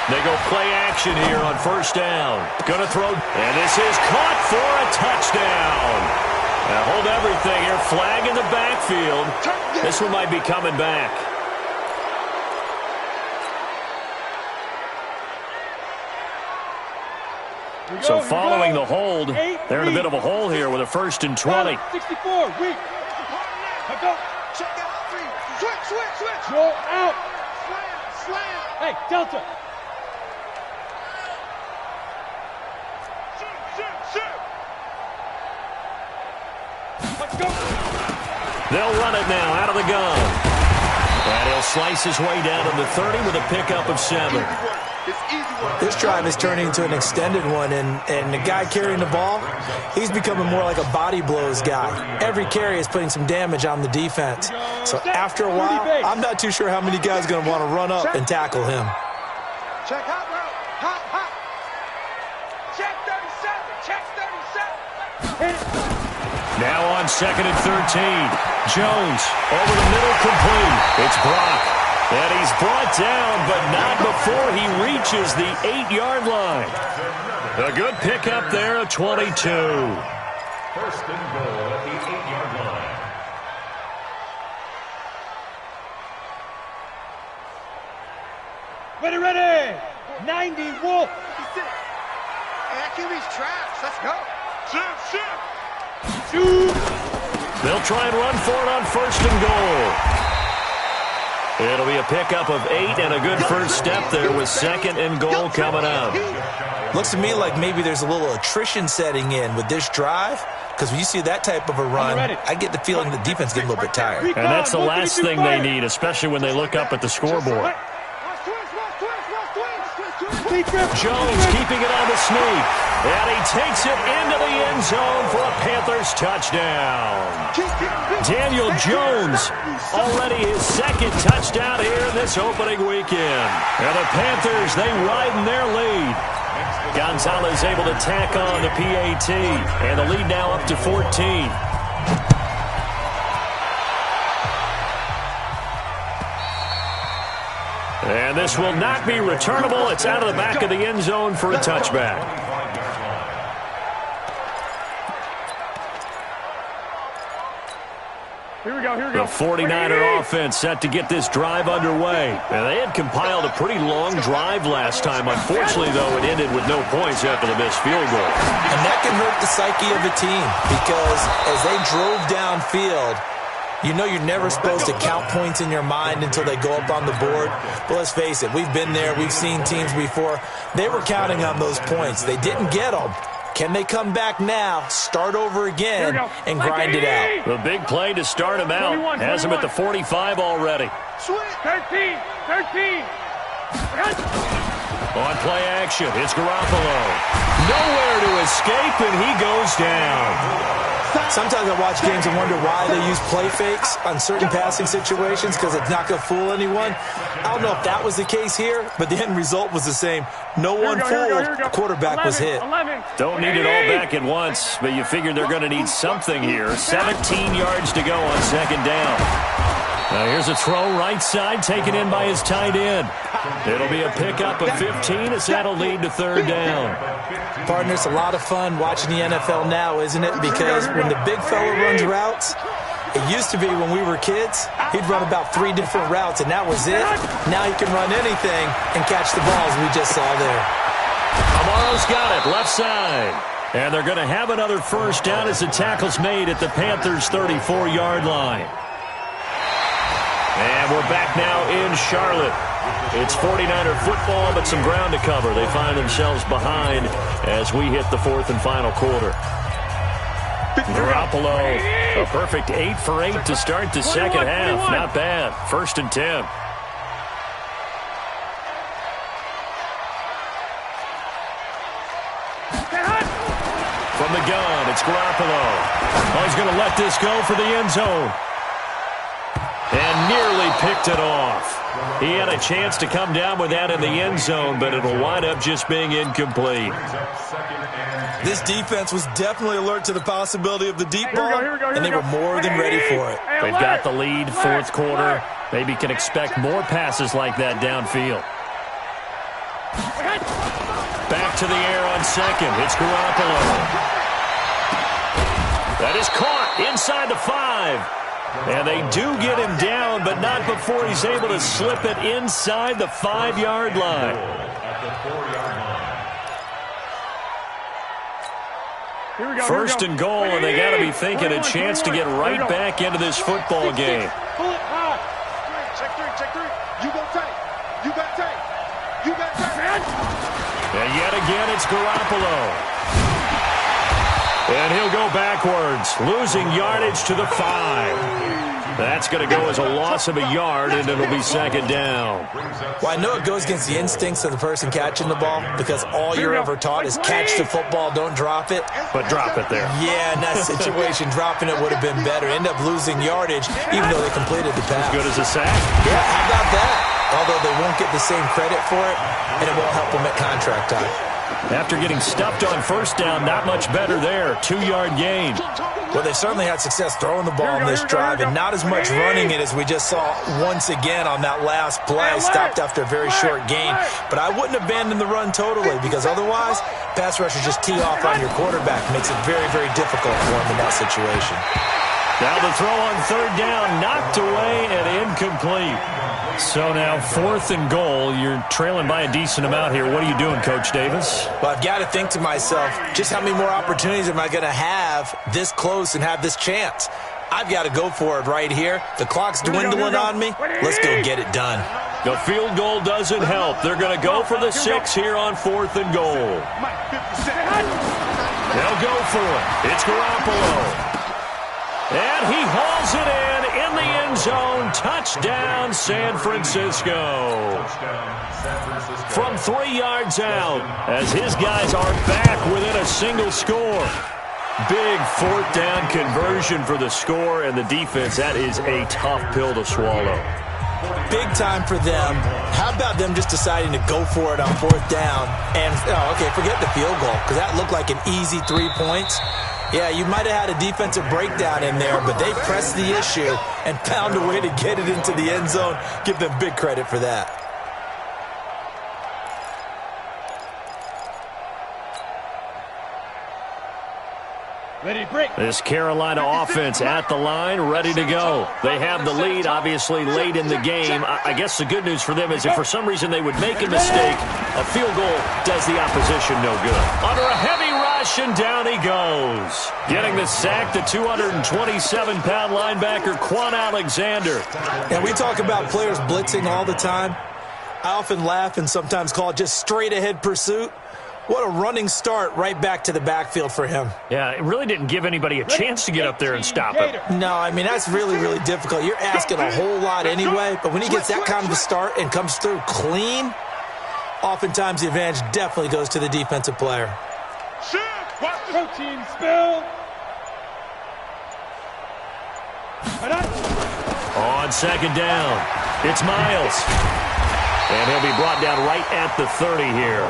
They go play action here on 1st down. Going to throw, and this is caught for a touchdown. Now hold everything here. Flag in the backfield. This one might be coming back. So following the hold, they're in a bit of a hole here with a 1st and 20. 64, weak. Go. Check out 3. Switch. Go out. Slam. Hey, Delta. Shoot. Let's go. They'll run it now out of the gun. And he'll slice his way down to the 30 with a pickup of 7. This drive is turning into an extended one, and the guy carrying the ball, he's becoming more like a body blows guy. Every carry is putting some damage on the defense. So after a while, I'm not too sure how many guys are going to want to run up and tackle him. Check hot route. Hot. Check 37. Now on 2nd and 13. Jones over the middle, complete. It's Brock. And he's brought down, but not before he reaches the 8-yard line. A good pickup there of 22. 1st and goal at the 8-yard line. Ready. 90, Wolf. 56. Hey, that QB's trash. Let's go. Shoot. They'll try and run for it on 1st and goal. It'll be a pickup of 8 and a good first step there with 2nd and goal coming up. Looks to me like maybe there's a little attrition setting in with this drive, because when you see that type of a run, I get the feeling the defense getting a little bit tired. And that's the last thing they need, especially when they look up at the scoreboard. Jones keeping it on the sneak. And he takes it into the end zone for a Panthers touchdown. Daniel Jones, already his 2nd touchdown here in this opening weekend. And the Panthers, they widen their lead. Gonzalez able to tack on the PAT. And the lead now up to 14. And this will not be returnable. It's out of the back of the end zone for a touchback. Here we go. The 49er offense set to get this drive underway. And they had compiled a pretty long drive last time. Unfortunately, though, it ended with no points after the missed field goal. And that can hurt the psyche of a team, because as they drove downfield, you know you're never supposed to count points in your mind until they go up on the board. But let's face it, we've been there. We've seen teams before. They were counting on those points. They didn't get them. Can they come back now, start over again, and grind it out? The big play to start him out. 21. Has him at the 45 already. 13. On play action, it's Garoppolo. Nowhere to escape, and he goes down. Sometimes I watch games and wonder why they use play fakes on certain passing situations, because it's not going to fool anyone. I don't know if that was the case here, but the end result was the same. No one fooled. The quarterback was hit. Don't need it all back at once, but you figure they're going to need something here. 17 yards to go on 2nd down. Now here's a throw right side, taken in by his tight end. It'll be a pickup of 15 as that'll lead to 3rd down. Partner, it's a lot of fun watching the NFL now, isn't it? Because when the big fella runs routes, it used to be when we were kids, he'd run about 3 different routes, and that was it. Now he can run anything and catch the balls we just saw there. Amaro's got it, left side. And they're going to have another first down as the tackle's made at the Panthers' 34-yard line. And we're back now in Charlotte. It's 49er football, but some ground to cover. They find themselves behind as we hit the 4th and final quarter. Garoppolo, a perfect 8 for 8 to start the 2nd half. Not bad. 1st and 10. From the gun, it's Garoppolo. Oh, he's going to let this go for the end zone. And nearly picked it off. He had a chance to come down with that in the end zone, but it'll wind up just being incomplete. This defense was definitely alert to the possibility of the deep ball, and they were more than ready for it. They've got the lead, 4th quarter. Maybe can expect more passes like that downfield. Back to the air on 2nd. It's Garoppolo. That is caught inside the 5. And they do get him down, but not before he's able to slip it inside the 5-yard line. First and goal, and they got to be thinking a chance to get right back into this football game. Pull it high. Check three. You go tight. You got tight. You got tight. And yet again, it's Garoppolo. And he'll go backwards, losing yardage to the 5. That's going to go as a loss of a yard, and it'll be second down. Well, I know it goes against the instincts of the person catching the ball because all you're ever taught is catch the football, don't drop it. But drop it there. Yeah, in that situation, dropping it would have been better. End up losing yardage, even though they completed the pass. As good as a sack. Yeah, how about that? Although they won't get the same credit for it, and it won't help them at contract time. After getting stuffed on first down, not much better there. 2-yard gain. Well, they certainly had success throwing the ball on this drive, and not as much running it as we just saw once again on that last play, stopped after a very short gain. But I wouldn't abandon the run totally, because otherwise, pass rushers just tee off on your quarterback. Makes it very, very difficult for him in that situation. Now the throw on third down, knocked away and incomplete. So now 4th and goal. You're trailing by a decent amount here. What are you doing, Coach Davis? Well, I've got to think to myself, just how many more opportunities am I going to have this close and have this chance? I've got to go for it right here. The clock's dwindling on me. Let's go get it done. The field goal doesn't help. They're going to go for the 6 here on 4th and goal. They'll go for it. It's Garoppolo. And he hauls it in the end zone. Touchdown, San Francisco. From 3 yards out, as his guys are back within a single score. Big 4th down conversion for the score, and the defense, that is a tough pill to swallow. Big time for them. How about them just deciding to go for it on 4th down? And, forget the field goal, because that looked like an easy 3 points. Yeah, you might have had a defensive breakdown in there, but they pressed the issue and found a way to get it into the end zone. Give them big credit for that. This Carolina offense at the line, ready to go. They have the lead, obviously, late in the game. I guess the good news for them is if for some reason they would make a mistake, a field goal does the opposition no good. Under a heavy rush, and down he goes. Getting the sack, the 227-pound linebacker, Quan Alexander. And we talk about players blitzing all the time. I often laugh and sometimes call it just straight-ahead pursuit. What a running start right back to the backfield for him. Yeah, it really didn't give anybody a chance to get up there and stop him. No, I mean, that's really, really difficult. You're asking a whole lot anyway, but when he gets that kind of a start and comes through clean, oftentimes the advantage definitely goes to the defensive player. Watch the protein spill. On second down, it's Miles. And he'll be brought down right at the 30 here.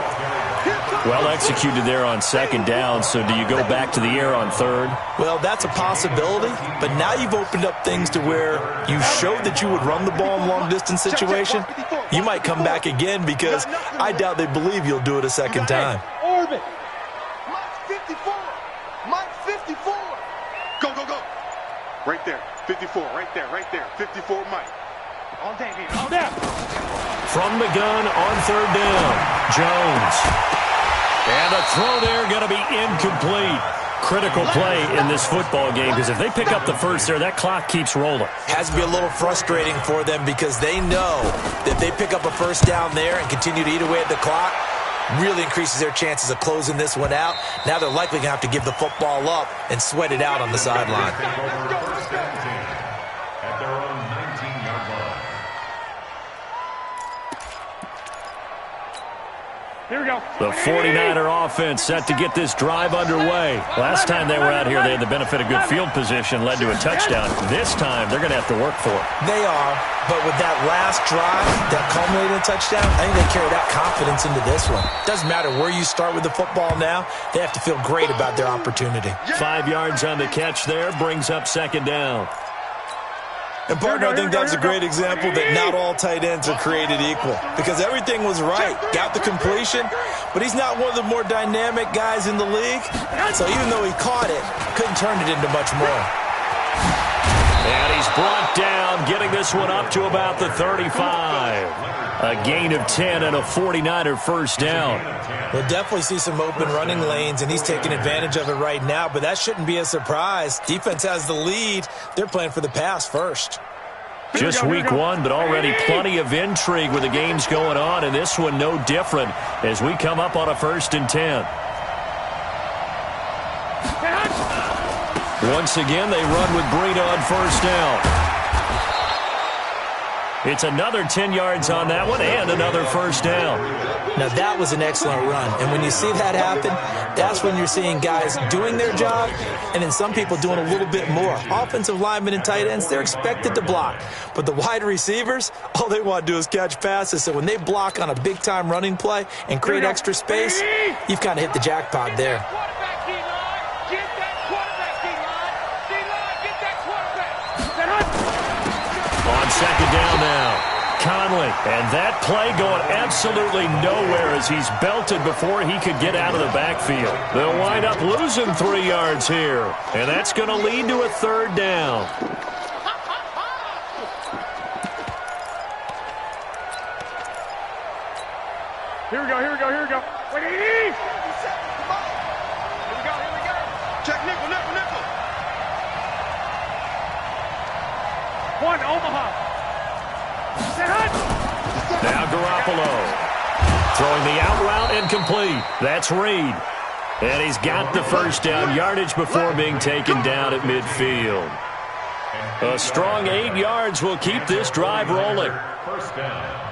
Well executed there on second down, so do you go back to the air on third? Well, that's a possibility, but now you've opened up things to where you showed that you would run the ball in long-distance situation. You might come back again because I doubt they believe you'll do it a second time. Orbit. Mike 54. Mike 54. Go, go, go. Right there. 54. Right there. Right there. 54 Mike. All day, baby. All day. From the gun on third down, Jones. And a throw there going to be incomplete. Critical play in this football game because if they pick up the first there, that clock keeps rolling. Has to be a little frustrating for them because they know that if they pick up a first down there and continue to eat away at the clock, really increases their chances of closing this one out. Now they're likely going to have to give the football up and sweat it out on the sideline. At their own 19-yard line. Here we go. The 49er offense set to get this drive underway. Last time they were out here, they had the benefit of good field position, led to a touchdown. This time, they're going to have to work for it. They are, but with that last drive that culminated in a touchdown, I think they carry that confidence into this one. Doesn't matter where you start with the football now, they have to feel great about their opportunity. 5 yards on the catch there, brings up second down. And, partner, I think that's a great example that not all tight ends are created equal because everything was right. Got the completion, but he's not one of the more dynamic guys in the league. So even though he caught it, couldn't turn it into much more. And he's brought down, getting this one up to about the 35. A gain of 10 and a 49er first down. We'll definitely see some open running lanes, and he's taking advantage of it right now, but that shouldn't be a surprise. Defense has the lead. They're playing for the pass first. Just week one, but already plenty of intrigue with the games going on, and this one no different as we come up on a 1st and 10. Once again, they run with Breida on first down. It's another 10 yards on that one and another first down. Now, that was an excellent run. And when you see that happen, that's when you're seeing guys doing their job and then some people doing a little bit more. Offensive linemen and tight ends, they're expected to block. But the wide receivers, all they want to do is catch passes. So when they block on a big-time running play and create extra space, you've kind of hit the jackpot there. On second down now, Conley. And that play going absolutely nowhere as he's belted before he could get out of the backfield. They'll wind up losing 3 yards here. And that's going to lead to a 3rd down. Here we go, here we go, here we go. Wait, here we go, here we go. Check nickel, nickel, nickel. One, Omaha. Now Garoppolo. Throwing the out route and complete. That's Reed. And he's got the first down yardage before being taken down at midfield. A strong 8 yards will keep this drive rolling. First down.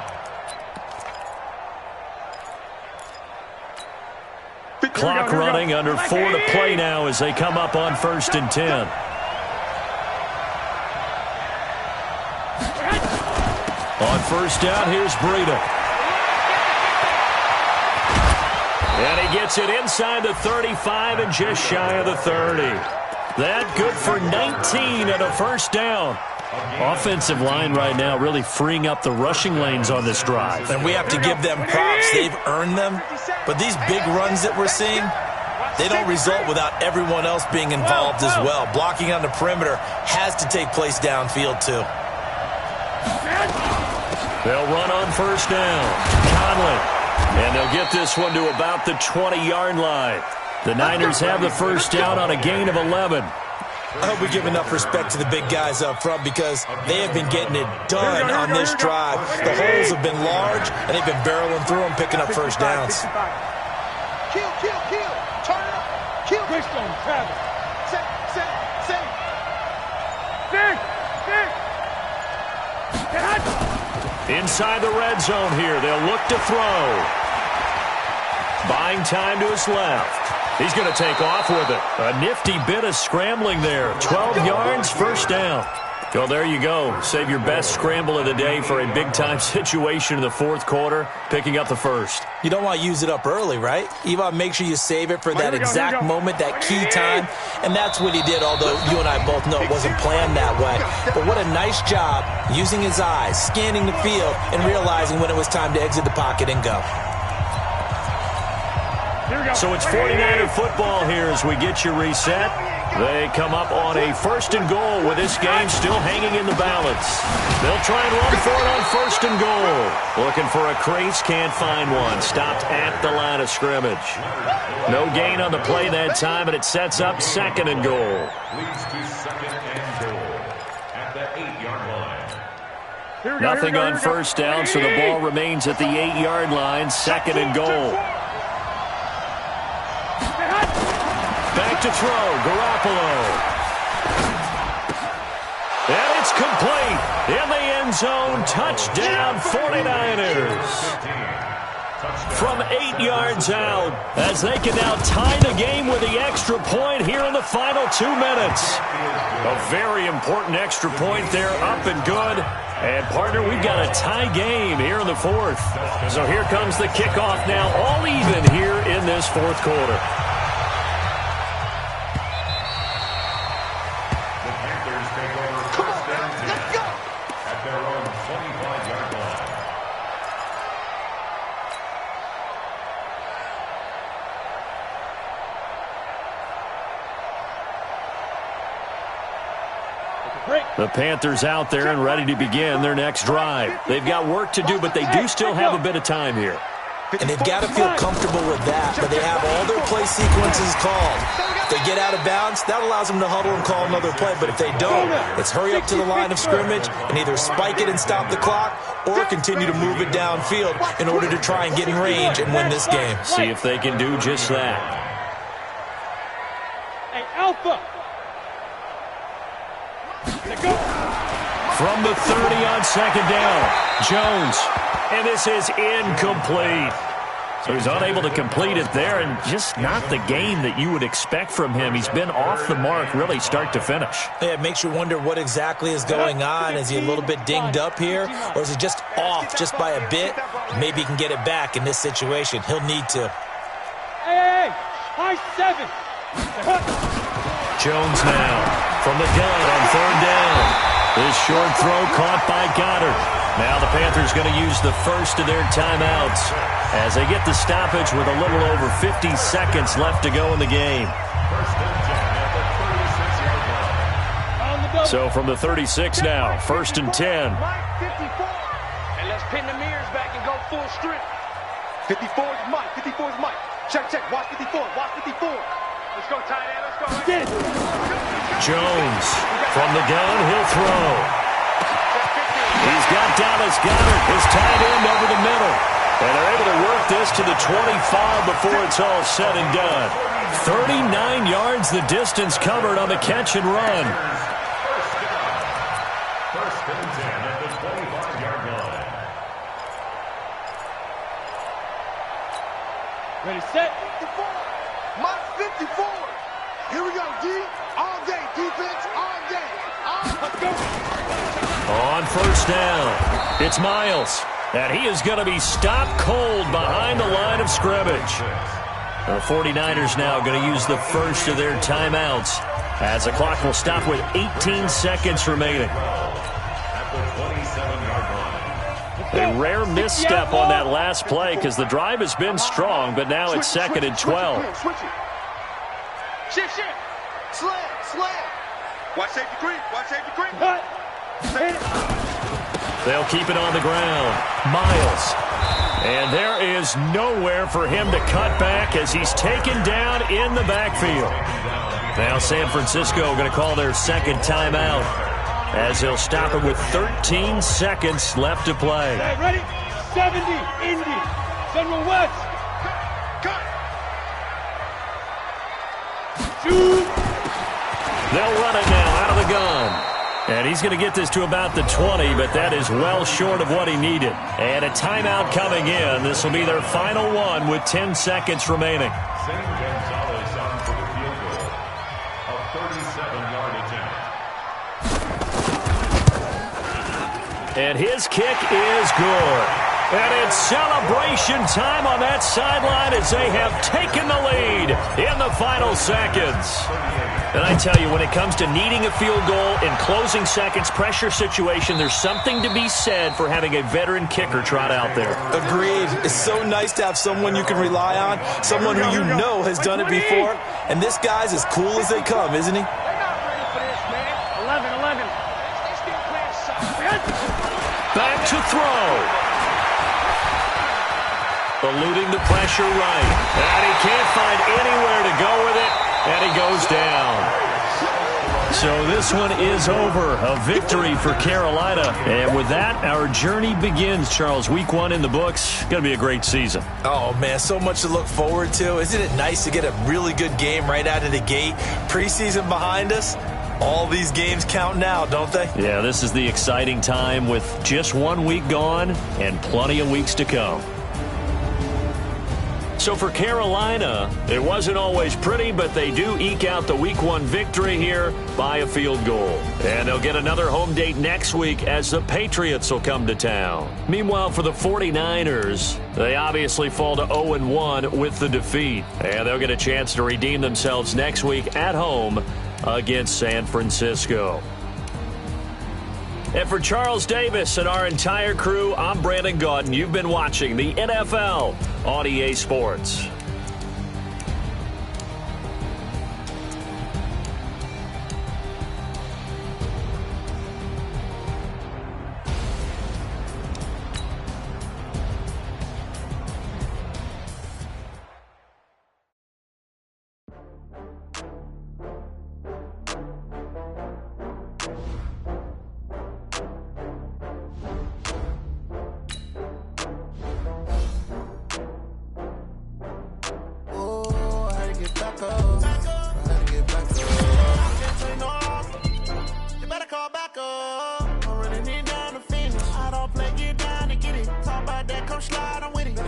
Clock running, under 4 to play now as they come up on 1st and 10. On first down, here's Breida. And he gets it inside the 35 and just shy of the 30. That good for 19 and a first down. Offensive line right now really freeing up the rushing lanes on this drive. And we have to give them props. They've earned them. But these big runs that we're seeing, they don't result without everyone else being involved as well. Blocking on the perimeter has to take place downfield too. They'll run on first down. Conley. And they'll get this one to about the 20-yard line. The Niners have the first down on a gain of 11. I hope we give enough respect to the big guys up front because they have been getting it done on this drive. The holes have been large, and they've been barreling through them, picking up first downs. Kill, kill, kill. Turn up. Kill. Christian, Travis. Set. Inside the red zone here. They'll look to throw. Buying time to his left. He's going to take off with it. A nifty bit of scrambling there. 12 yards, first down. Well, there you go. Save your best scramble of the day for a big-time situation in the 4th quarter, picking up the first. You don't want to use it up early, right? You want to make sure you save it for that exact moment, that key time. And that's what he did, although you and I both know it wasn't planned that way. But what a nice job using his eyes, scanning the field, and realizing when it was time to exit the pocket and go. So it's 49er football here as we get you reset. They come up on a 1st and goal with this game still hanging in the balance. They'll try and run for it on 1st and goal. Looking for a crease, can't find one. Stopped at the line of scrimmage. No gain on the play that time, and it sets up 2nd and goal. Leads to 2nd and goal at the 8-yard line. Nothing on first down, so the ball remains at the 8-yard line. 2nd and goal. Back to throw, Garoppolo. And it's complete. In the end zone, touchdown 49ers. From 8 yards out, as they can now tie the game with the extra point here in the final 2 minutes. A very important extra point there, up and good. And, partner, we've got a tie game here in the 4th. So here comes the kickoff now, all even here in this 4th quarter. Break. The Panthers out there and ready to begin their next drive. They've got work to do, but they do still have a bit of time here. And they've got to feel comfortable with that, but they have all their play sequences called. If they get out of bounds, that allows them to huddle and call another play. But if they don't, it's hurry up to the line of scrimmage and either spike it and stop the clock or continue to move it downfield in order to try and get in range and win this game. See if they can do just that. Hey, Alpha. From the 30 on second down, Jones. And this is incomplete. So he's unable to complete it there, and just not the game that you would expect from him. He's been off the mark really start to finish. Yeah, it makes you wonder what exactly is going on. Is he a little bit dinged up here, or is he just off just by a bit? Maybe he can get it back in this situation. He'll need to. Hey, high 7. Jones now from the gun on third down. This short throw caught by Goddard. Now the Panthers going to use the first of their timeouts as they get the stoppage with a little over 50 seconds left to go in the game. So from the 36 now, 1st and 10. And let's pin the mirrors back and go full strip. 54 is Mike. 54 is Mike. Check, check. Watch 54. Watch 54. Let's go, tight end. Let's go. Right. Jones from the gun. He'll throw. He's got Dallas Goddard, his tight end, over the middle. And they're able to work this to the 25 before it's all said and done. 39 yards the distance covered on the catch and run. First and 10 at the 25-yard line. Ready, set. 54. Mike 54. Here we go, D. All day. Defense all day. Let's go. On first down, it's Miles. And he is going to be stopped cold behind the line of scrimmage. The 49ers now going to use the first of their timeouts as the clock will stop with 18 seconds remaining. At the 27-yard line. A rare misstep on that last play because the drive has been strong, but now it's 2nd and 12. Switch it. Shift. Slam. Watch safety creep. Watch safety creep. They'll keep it on the ground. Miles. And there is nowhere for him to cut back as he's taken down in the backfield. Now San Francisco going to call their second timeout as they'll stop it with 13 seconds left to play. Ready? 70. Indy. General West. Cut. Shoot. They'll run it now out of the gun. And he's going to get this to about the 20, but that is well short of what he needed. And a timeout coming in. This will be their final one with 10 seconds remaining. St. Gonzalez on for the field goal. A 37-yard attempt. And his kick is good. And it's celebration time on that sideline as they have taken the lead in the final seconds. And I tell you, when it comes to needing a field goal in closing seconds, pressure situation, there's something to be said for having a veteran kicker trot out there. Agreed. It's so nice to have someone you can rely on, someone who you know has done it before. And this guy's as cool as they come, isn't he? They're not ready for this, man. 11. They still playing something. Back to throw. Eluding the pressure right. And he can't find anywhere to go with it. And he goes down. So this one is over. A victory for Carolina. And with that, our journey begins, Charles. Week 1 in the books. Going to be a great season. Oh, man, so much to look forward to. Isn't it nice to get a really good game right out of the gate? Preseason behind us. All these games count now, don't they? Yeah, this is the exciting time with just 1 week gone and plenty of weeks to come. So for Carolina, it wasn't always pretty, but they do eke out the Week 1 victory here by a field goal. And they'll get another home date next week as the Patriots will come to town. Meanwhile, for the 49ers, they obviously fall to 0-1 with the defeat. And they'll get a chance to redeem themselves next week at home against San Francisco. And for Charles Davis and our entire crew, I'm Brandon Gaudin. You've been watching the NFL on EA Sports.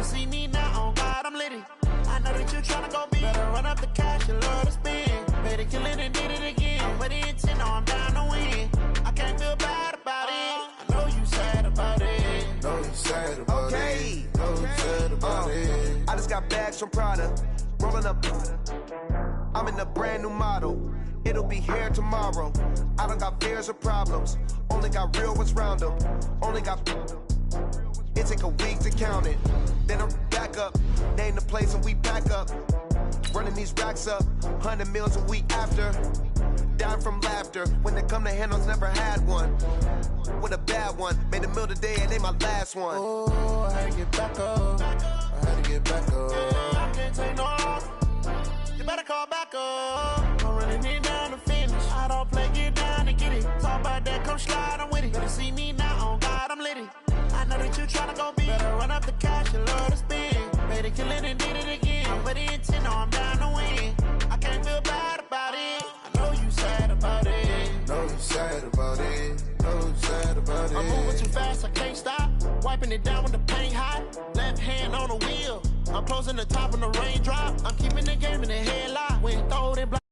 see me now, on God, I'm litty. I know that you tryna go big. Better run up the cash, you love to spend. Better kill it and did it again. I'm with the intent, I'm down to win. I can't feel bad about it. I know you sad about it. Know you sad about it. Know you sad about it. I just got bags from Prada, rolling up. I'm in a brand new model. It'll be here tomorrow. I don't got fears or problems. Only got real ones round them. Only got. It take a week to count it. Then I'm back up. Name the place and we back up. Running these racks up. 100 meals a week after. Dying from laughter. When it come to handles, never had one. With a bad one. Made a meal today and they my last one. Oh, I had to get back up. I had to get back up. Yeah, I can't take no loss. You better call back up. I'm running it down to finish. I don't play, get down and get it. Talk about that, come slide, I'm with it. Better see me now, on God, I'm litty. I know that you tryna go big. Better run up the cash, you love to spend. Better kill it and did it again. I'm with the intent, I'm down to win. I can't feel bad about it. I know you sad about it. Know you sad about it. Know you sad about it. I'm moving too fast, I can't stop. Wiping it down with the paint hot. Left hand on the wheel. I'm closing the top of the raindrop. I'm keeping the game in the headlock. When throw it in block.